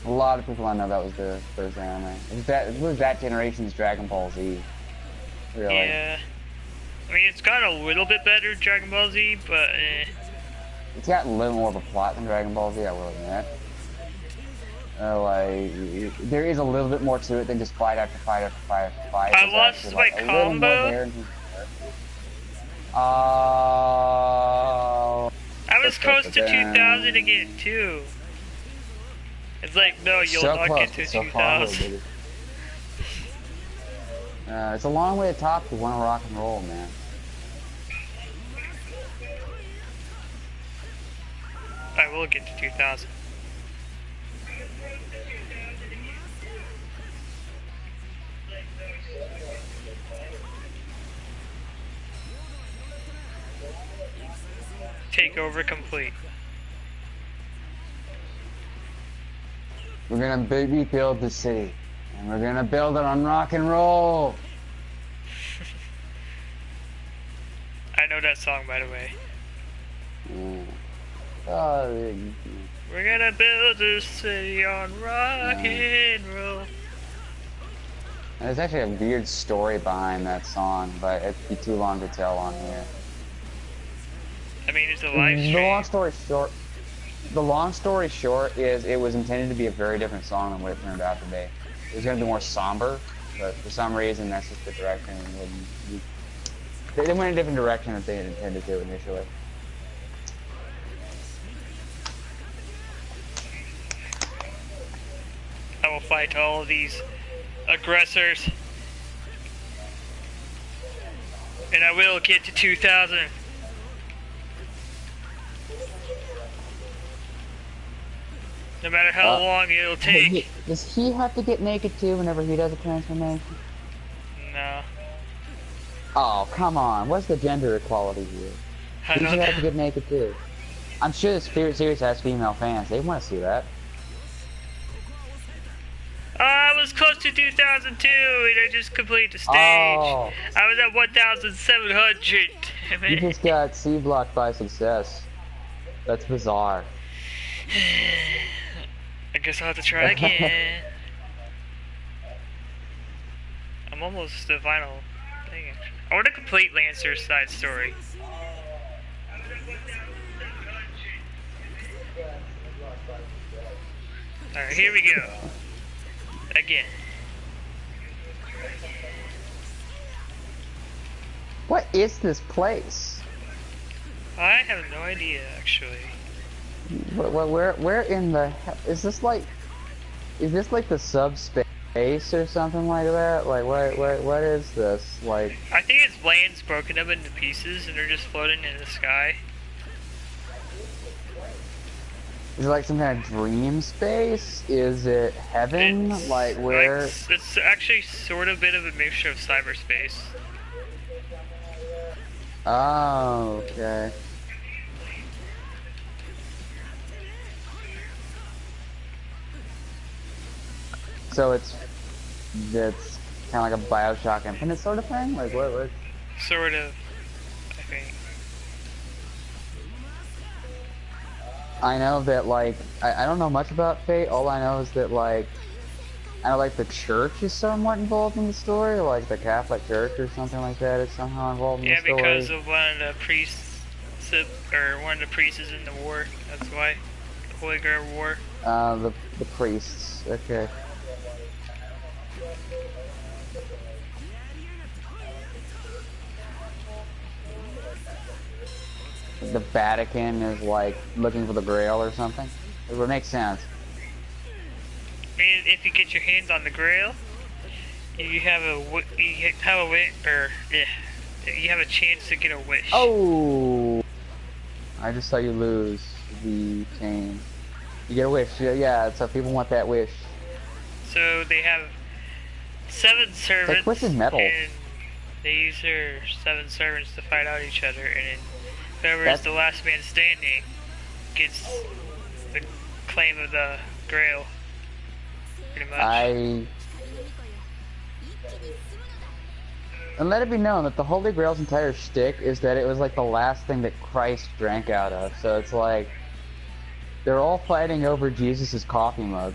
A lot of people I know that was their first anime. It was that generation's Dragon Ball Z. Really. Yeah. I mean, it's got a little bit better Dragon Ball Z, but It's got a little more of a plot than Dragon Ball Z, I will admit. Like, there is a little bit more to it than just fight after fight after fight after fight. I lost my combo. I was close to 2,000 again, too. It's like, no, you'll not get to 2,000. It's a long way to top if you want to rock and roll, man. I will get to 2,000. Takeover complete. We're gonna rebuild the city. And we're gonna build it on rock and roll. I know that song, by the way. We're gonna build this city on rock and roll. There's actually a weird story behind that song, but it'd be too long to tell on here. I mean, it's a live stream. The long story short is it was intended to be a very different song than what it turned out to be. It was going to be more somber, but for some reason that's just the direction. They went in a different direction than they had intended to initially. I will fight all of these aggressors. And I will get to 2,000. No matter how long it'll take. Does he have to get naked too whenever he does a transformation? No. Oh, come on. What's the gender equality here? He should have to get naked too. I'm sure this series has female fans. They want to see that. I was close to 2002 and I just completed the stage. Oh. I was at 1,700. You just got C-blocked by success. That's bizarre. I guess I'll have to try again. I'm almost the final thing. I want to complete Lancer's side story. Alright, here we go. Again. What is this place? I have no idea, actually. Where in the hell is this like? Is this like the subspace or something like that? Like what is this like? I think it's lands broken up into pieces and they're just floating in the sky. Is it like some kind of dream space? Is it heaven? Like where? It's actually sort of a bit of a mixture of cyberspace. Oh, okay. So it's kind of like a Bioshock Infinite sort of thing? Like what? Sort of, I think. I know that like, I don't know much about Fate, all I know is that like, I know like the church is somewhat involved in the story, like the Catholic Church or something like that is somehow involved in the story. Yeah, because of one of the priests, or one of the priests is in the war, that's why. The Holy Grail War. The priests, okay. The Vatican is like looking for the Grail or something. It would make sense. And if you get your hands on the Grail, you have a chance to get a wish. Oh! I just saw you lose the chain. You get a wish. Yeah. So people want that wish. So they have 7 servants. Like twisted metal. And they use their 7 servants to fight out each other, and whoever is the last man standing gets the claim of the Grail. Pretty much. And let it be known that the Holy Grail's entire shtick is that it was like the last thing that Christ drank out of. So it's like they're all fighting over Jesus' coffee mug.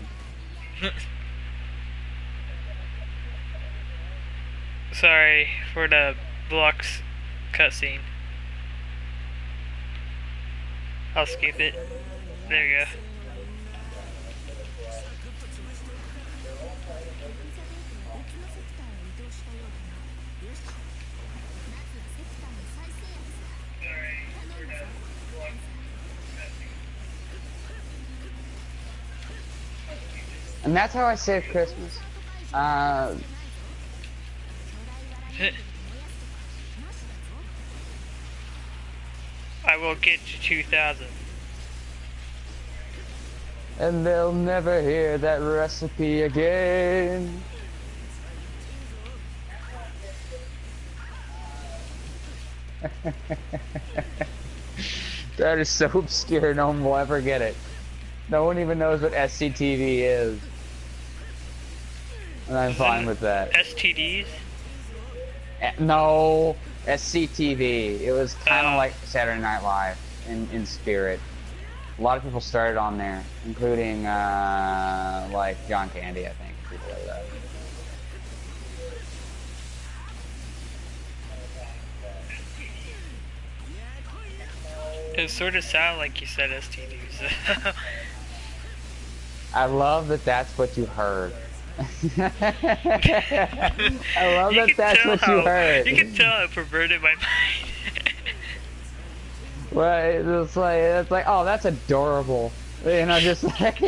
Sorry for the blocks cutscene. I'll skip it. There you go. And that's how I save Christmas. I will get to 2,000. And they'll never hear that recipe again. That is so obscure, no one will ever get it. No one even knows what SCTV is. And I'm fine with that. STDs? No, SCTV. It was kind of like Saturday Night Live in spirit. A lot of people started on there, including like John Candy, I think, people like that. It sort of sounded like you said STDs. I love that that's what you heard. I love that that's what you heard. You can tell it perverted my mind. Well, it's like, oh, that's adorable. You know, just like...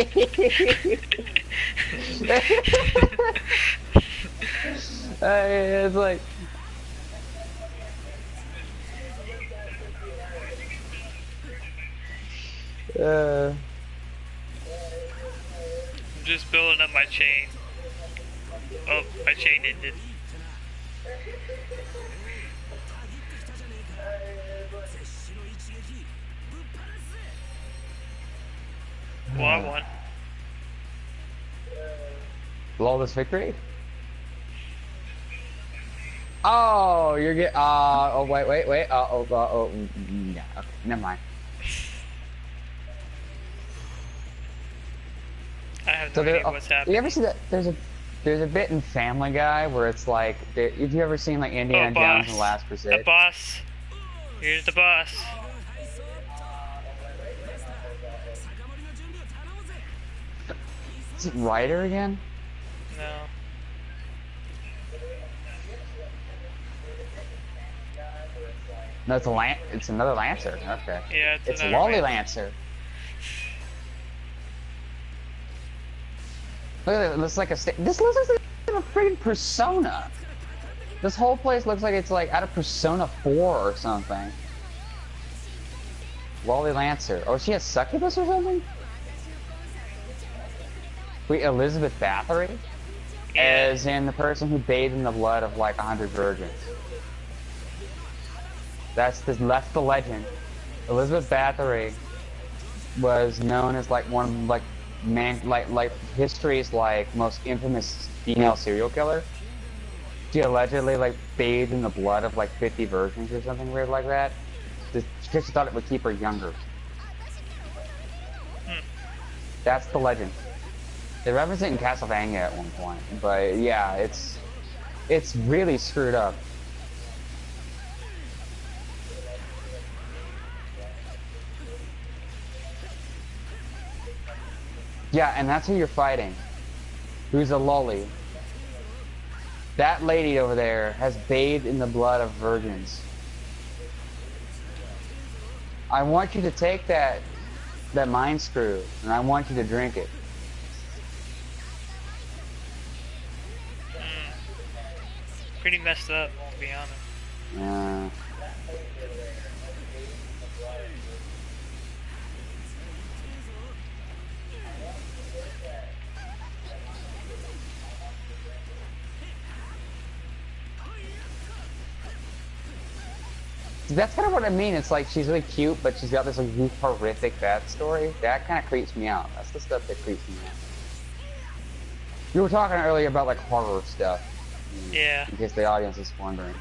it's like... I'm just building up my chain. Oh, my chain ended. Well, I won. Flawless victory? Oh, you're get. Oh, wait. Yeah. Okay, never mind. I have no So there. idea what's You happening. ever see that? There's a bit in Family Guy where it's like, if you ever seen like Oh, Indiana Jones and the boss. Last A Crusade? boss. Here's the boss. Is it Ryder again? No. No, it's a It's another Lancer. Okay. Yeah, It's another Lolly man. Lancer. Look at it. It looks like this looks like a freaking Persona. This whole place looks like it's like out of Persona 4 or something. Lolly Lancer. Oh, she has succubus or something? Wait, Elizabeth Bathory? Yeah. As in the person who bathed in the blood of like 100 virgins. That's the legend. Elizabeth Bathory was known as like one of like history's like most infamous female serial killer. She allegedly like bathed in the blood of like 50 virgins or something weird like that. Just because she thought it would keep her younger. That's the legend. They reference it in Castlevania at one point, but yeah, it's really screwed up. Yeah, and that's who you're fighting. Who's a lolly. That lady over there has bathed in the blood of virgins. I want you to take that mind screw, and I want you to drink it. Pretty messed up, to be honest. That's kind of what I mean. It's like she's really cute, but she's got this like horrific backstory. That kind of creeps me out. That's the stuff that creeps me out. You were talking earlier about like horror stuff. Yeah. In case the audience is wondering.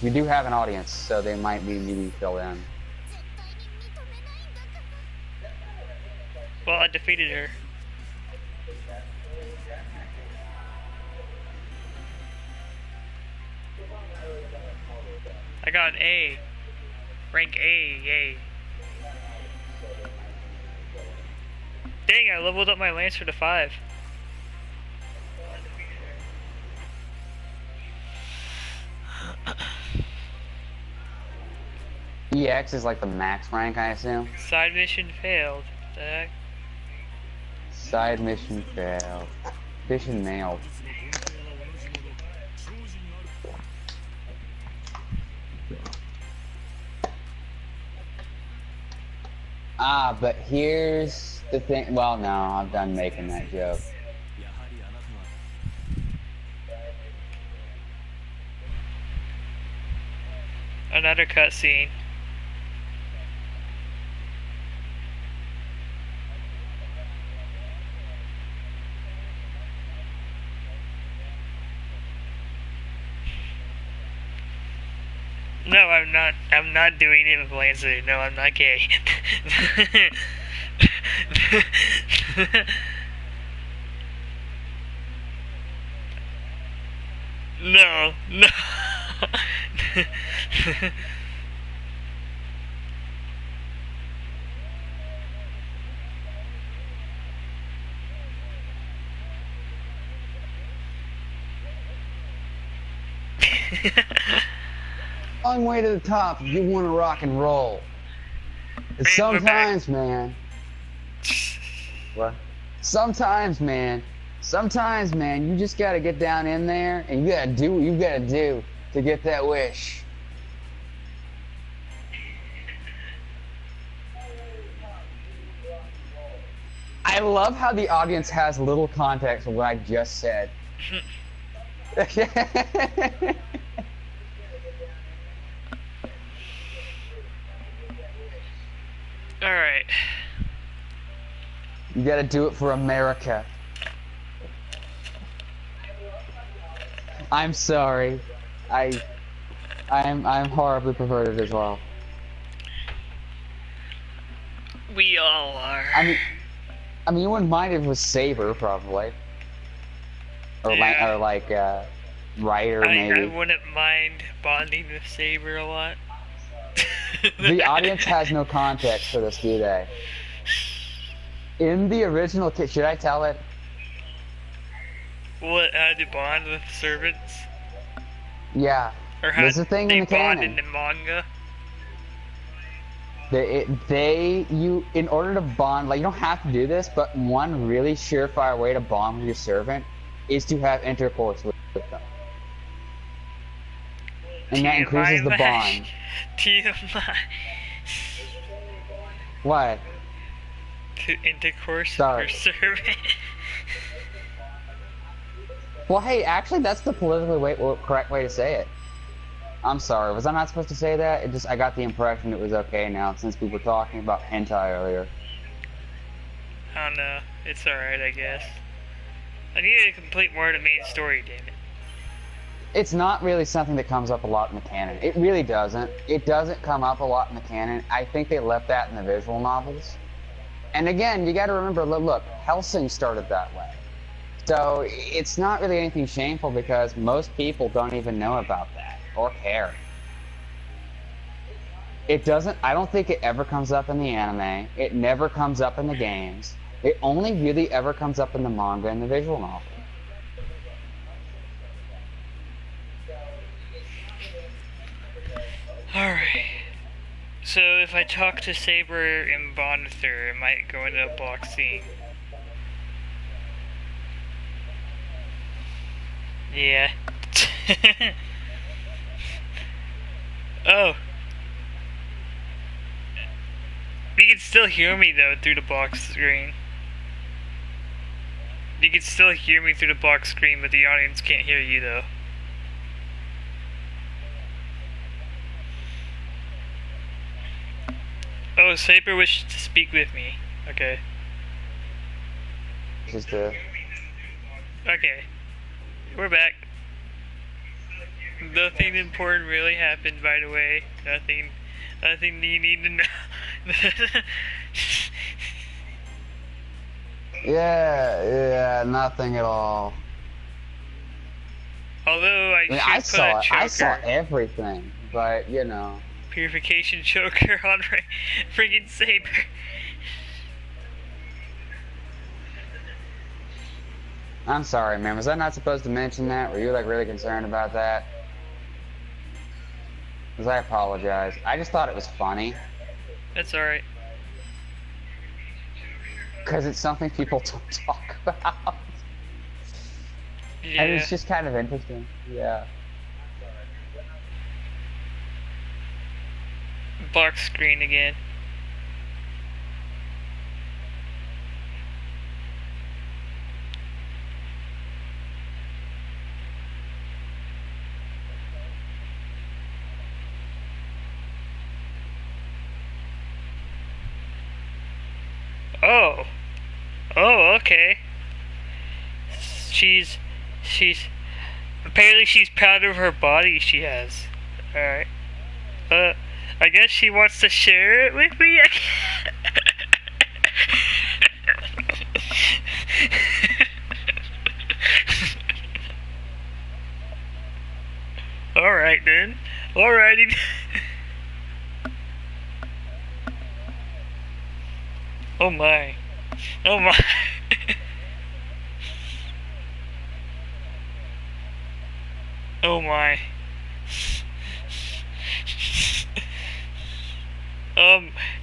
We do have an audience, so they might be needing to fill in. Well, I defeated her. I got an A. Rank A, yay. Dang, I leveled up my Lancer to 5. EX is like the max rank, I assume. Side mission failed. What the heck? Side mission failed. Mission nailed. Ah, but here's the thing. Well, no, I'm done making that joke. Another cutscene. No, I'm not. I'm not doing it with Lancer. No, I'm not gay. No, no. Long way to the top if you want to rock and roll. And Hey, we're sometimes, man. What? Sometimes, man, you just gotta get down in there and you gotta do what you gotta do to get that wish. I love how the audience has little context of what I just said. Alright. You gotta do it for America. I'm sorry. I I'm horribly perverted as well. We all are. I mean, you wouldn't mind if it was Saber, probably, or Yeah. Ryder I maybe. wouldn't mind bonding with Saber a lot. The audience has no context for this, do they? In the original kit, should I tell it? What, how to bond with servants? Yeah. Or how There's a thing they in the bond in canon. the manga? In order to bond, like, you don't have to do this, but one really surefire way to bond with your servant is to have intercourse with them. And that increases the bond. TMI. What? To intercourse Sorry. with your servant. Well, hey, actually, that's the correct way to say it. I'm sorry, was I not supposed to say that? I got the impression it was okay now, since we were talking about hentai earlier. I don't know. It's alright, I guess. I need to complete more of the main story, damn it. It's not really something that comes up a lot in the canon. It really doesn't. It doesn't come up a lot in the canon. I think they left that in the visual novels. And again, you gotta remember, look, Hellsing started that way. So, it's not really anything shameful because most people don't even know about that, or care. I don't think it ever comes up in the anime. It never comes up in the games. It only really ever comes up in the manga and the visual novel. Alright. So if I talk to Saber and bond with her, it might go into a box scene. Yeah. Oh. You can still hear me though through the box screen. You can still hear me through the box screen, but the audience can't hear you though. Oh, Saber wishes to speak with me. Okay. Okay. We're back. Nothing important really happened, by the way. Nothing you need to know. Yeah, nothing at all. Although I should put a choker, I saw everything, but you know. purification choker on friggin' Saber. I'm sorry, man. Was I not supposed to mention that? Were you like really concerned about that? Because I apologize. I just thought it was funny. That's alright. Because it's something people don't talk about. Yeah. And it's just kind of interesting. Yeah. Box screen again. Oh. Oh, okay. She's apparently she's proud of her body she has. Alright. I guess she wants to share it with me. Alright then. Alrighty. Oh my. Oh my. Oh my.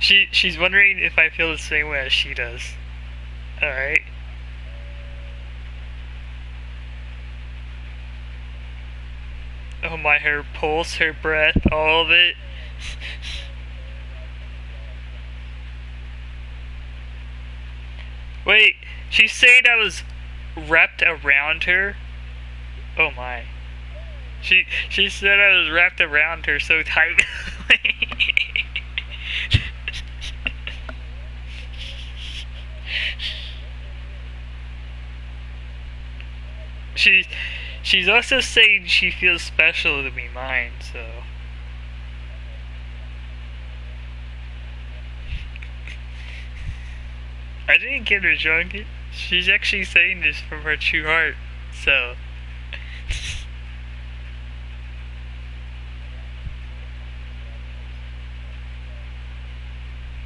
She's wondering if I feel the same way as she does. Alright. Oh my, her pulse, her breath, all of it. Wait, she's saying I was wrapped around her? Oh my. She said I was wrapped around her so tightly. She's also saying she feels special to be mine, so. I didn't get her drunk. She's actually saying this from her true heart, so.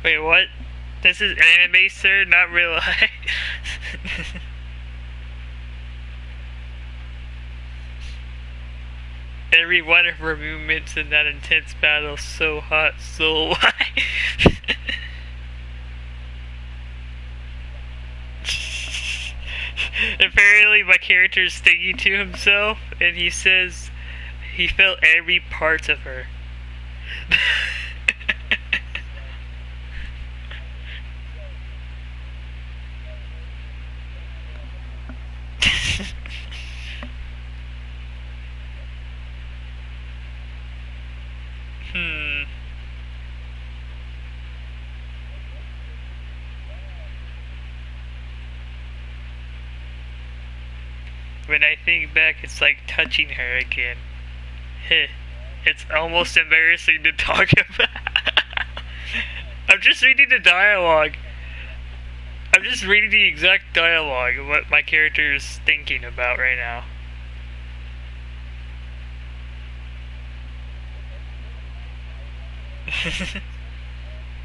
Wait, what? This is anime, sir, not real life. Every one of her movements in that intense battle so hot, so wide. Apparently my character is thinking to himself, and he says he felt every part of her. When I think back, it's like touching her again. It's almost embarrassing to talk about. I'm just reading the dialogue. I'm just reading the exact dialogue of what my character is thinking about right now.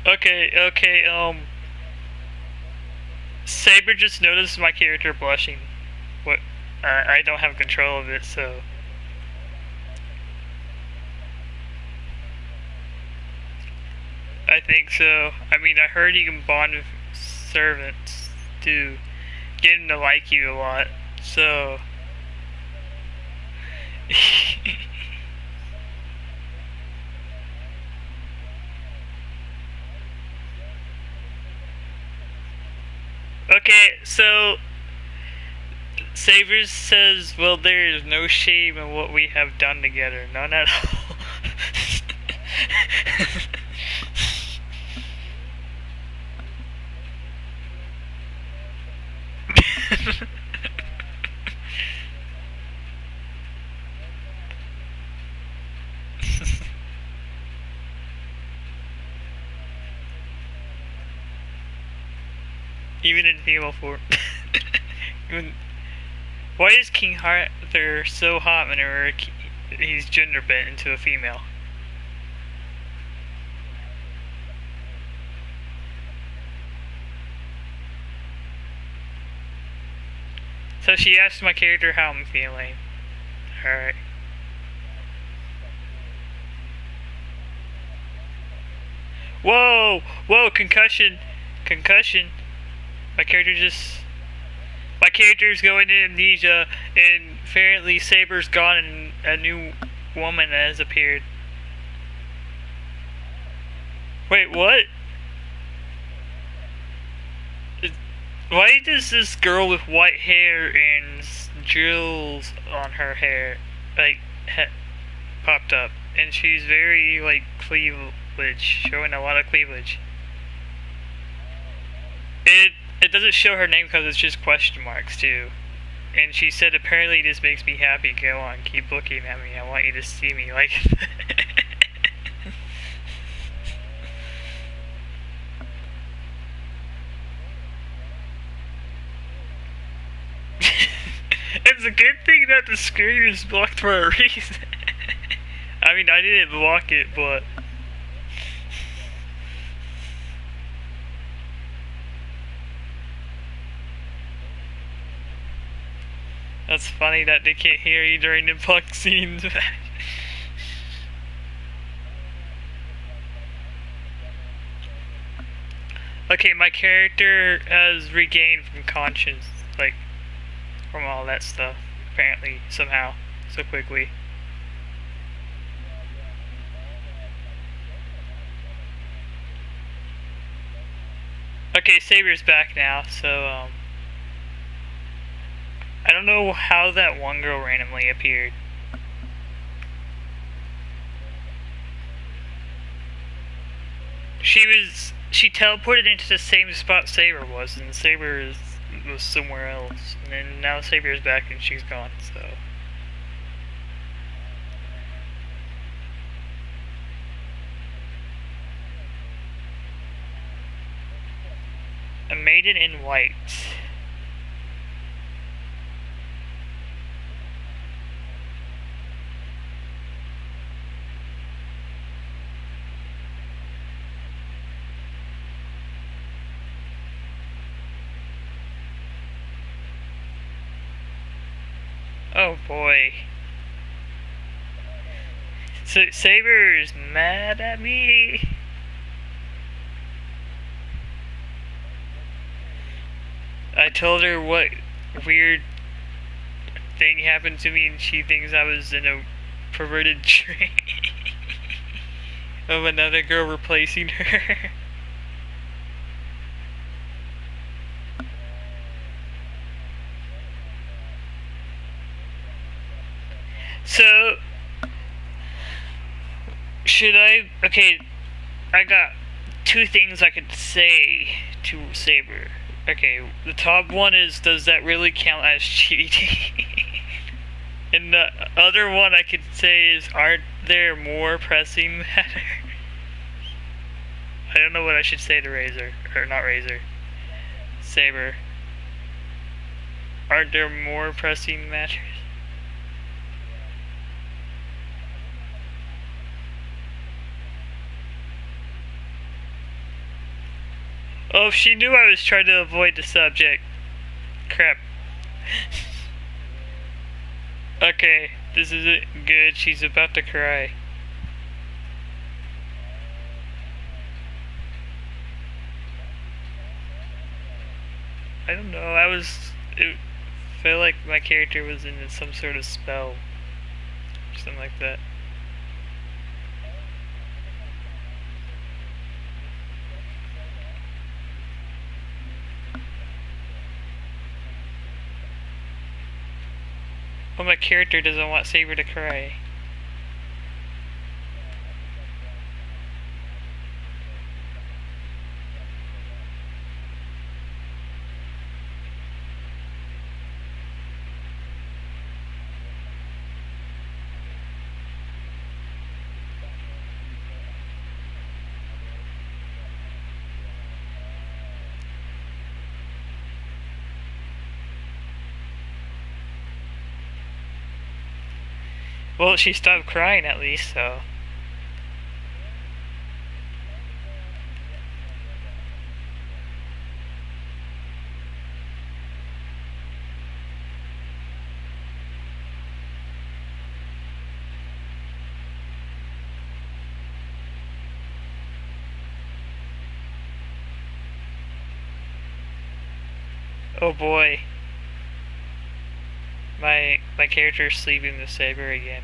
Okay, Saber just noticed my character blushing. What? I don't have control of it, so. I think so. I mean, I heard you can bond with servants to get them to like you a lot, so. Okay, so Savers says, well, there is no shame in what we have done together. None at all. Even in female form. Why is King Arthur so hot whenever he's gender bent into a female? So she asked my character how I'm feeling. Alright. Whoa! Whoa, concussion! Concussion. My character's going into amnesia, and apparently Saber's gone and a new woman has appeared. Wait, what? Why does this girl with white hair and jewels on her hair, like, popped up? And she's very, like, cleavage, showing a lot of cleavage. It doesn't show her name because it's just question marks, too. And she said, apparently this makes me happy. Go on, keep looking at me. I want you to see me like It's a good thing that the screen is blocked for a reason. I mean, I didn't block it, but... That's funny that they can't hear you during the block scenes. Okay, my character has regained from conscience, like, from all that stuff, apparently, somehow, so quickly. Okay, Saber's back now, so, I don't know how that one girl randomly appeared. She teleported into the same spot Saber was, and Saber was somewhere else. And then now Saber's back and she's gone, so. Maiden in White. Oh boy. So Saber's mad at me. I told her what weird thing happened to me and she thinks I was in a perverted dream of another girl replacing her. So, should I? Okay, I got two things I could say to Saber. Okay, the top one is, does that really count as cheating? And the other one I could say is, aren't there more pressing matters? I don't know what I should say to Razor, or not Razor, Saber. Aren't there more pressing matters? Oh, she knew I was trying to avoid the subject. Crap. Okay, this isn't good. She's about to cry. I don't know. It felt like my character was in some sort of spell. Something like that. Well, my character doesn't want Saber to cry. Well, she stopped crying at least, so. Oh boy. My character's sleeping with Saber again.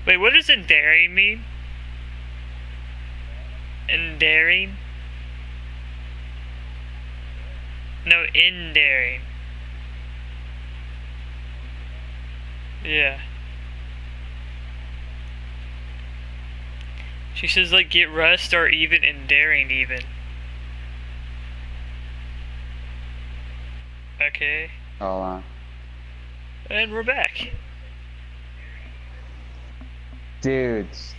Wait, what does endearing mean? Endearing? No, endearing. Yeah. She says like get rest or even endearing even. Okay. Hold on. And we're back. Dudes.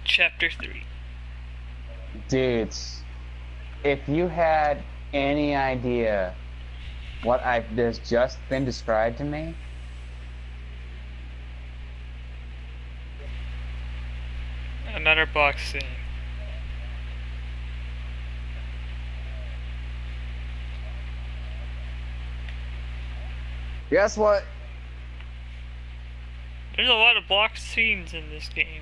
Chapter 3. Dudes. If you had any idea what there's just been described to me, Another box scene. guess what? There's a lot of block scenes in this game.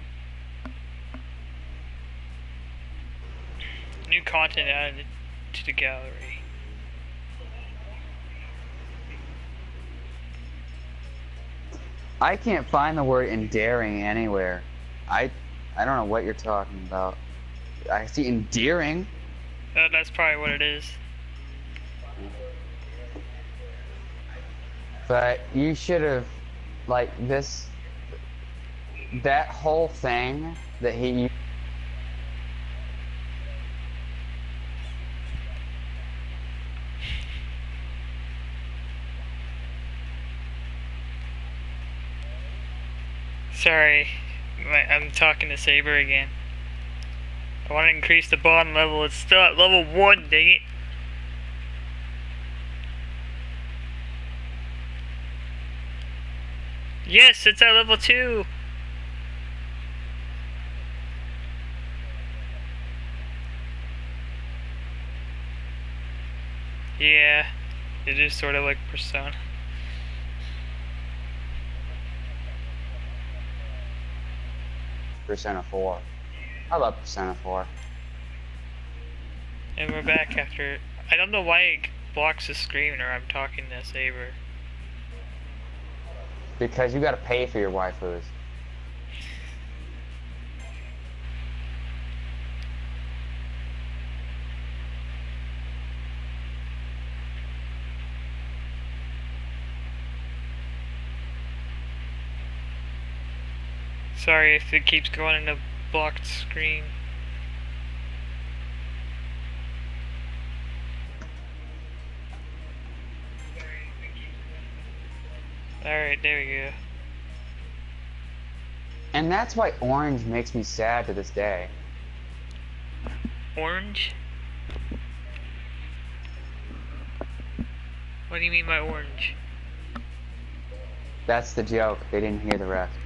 New content added to the gallery. I can't find the word endearing anywhere. I don't know what you're talking about. I see endearing. That's probably what it is. But you should have, like, that whole thing that he. Sorry, I'm talking to Saber again. I want to increase the bond level. It's still at level 1, dang it. Yes, it's at level 2. Yeah, it is sort of like Persona. Persona 4. I love Persona 4. And we're back after... I don't know why it blocks the screen or I'm talking to Saber. Because you gotta pay for your waifus. Sorry if it keeps going in a blocked screen. Alright, there we go. And that's why orange makes me sad to this day. Orange? What do you mean by orange? That's the joke. They didn't hear the rest.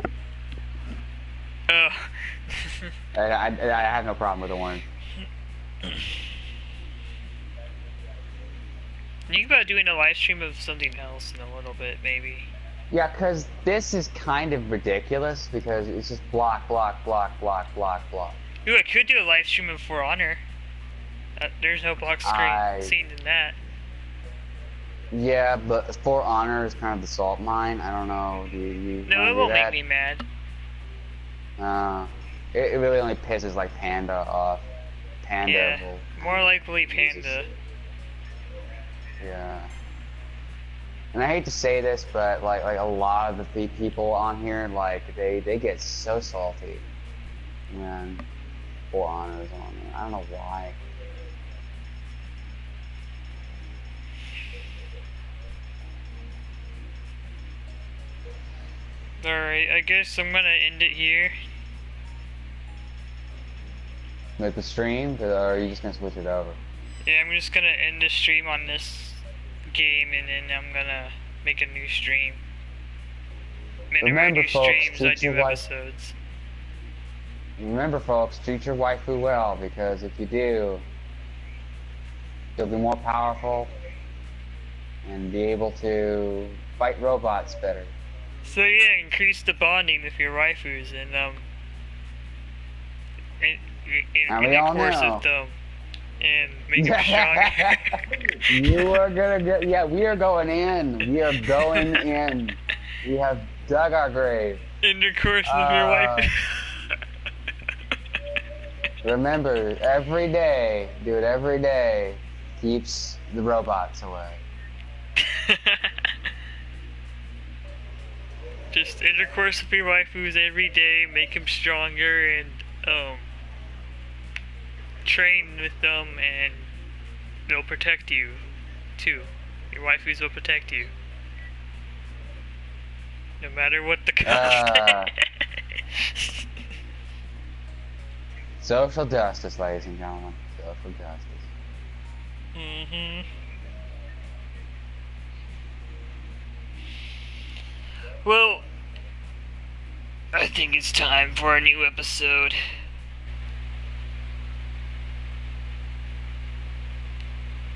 Oh. I have no problem with orange. Think about doing a live stream of something else in a little bit, maybe. Yeah, because this is kind of ridiculous because it's just block, block, block, block, block, block. Ooh, I could do a live stream of For Honor. There's no block screen scene in that. Yeah, but For Honor is kind of the salt mine. I don't know. Do you No, it won't make me mad. It really only pisses like Panda off. Panda Yeah, will more likely Panda. Yeah. And I hate to say this, but like a lot of the people on here, like they get so salty when For Honor is on there. I don't know why. Alright, I guess I'm gonna end it here. Like the stream, or are you just gonna switch it over? Yeah, I'm just gonna end the stream on this game and then I'm gonna make a new stream. Whenever I do streams, I do episodes. Remember, folks, treat your waifu well, because if you do, you'll be more powerful and be able to fight robots better. So yeah, increase the bonding with your waifus and in the course of them and make them stronger. You are gonna get, yeah, we are going in. We are going in. We have dug our grave. Intercourse with your wife. Remember, every day, do it every day, keeps the robots away. Just intercourse with your waifus every day, make them stronger, and train with them, and they'll protect you too. Your waifus will protect you, no matter what the cost. Social justice, ladies and gentlemen. Social justice. Well, I think it's time for a new episode.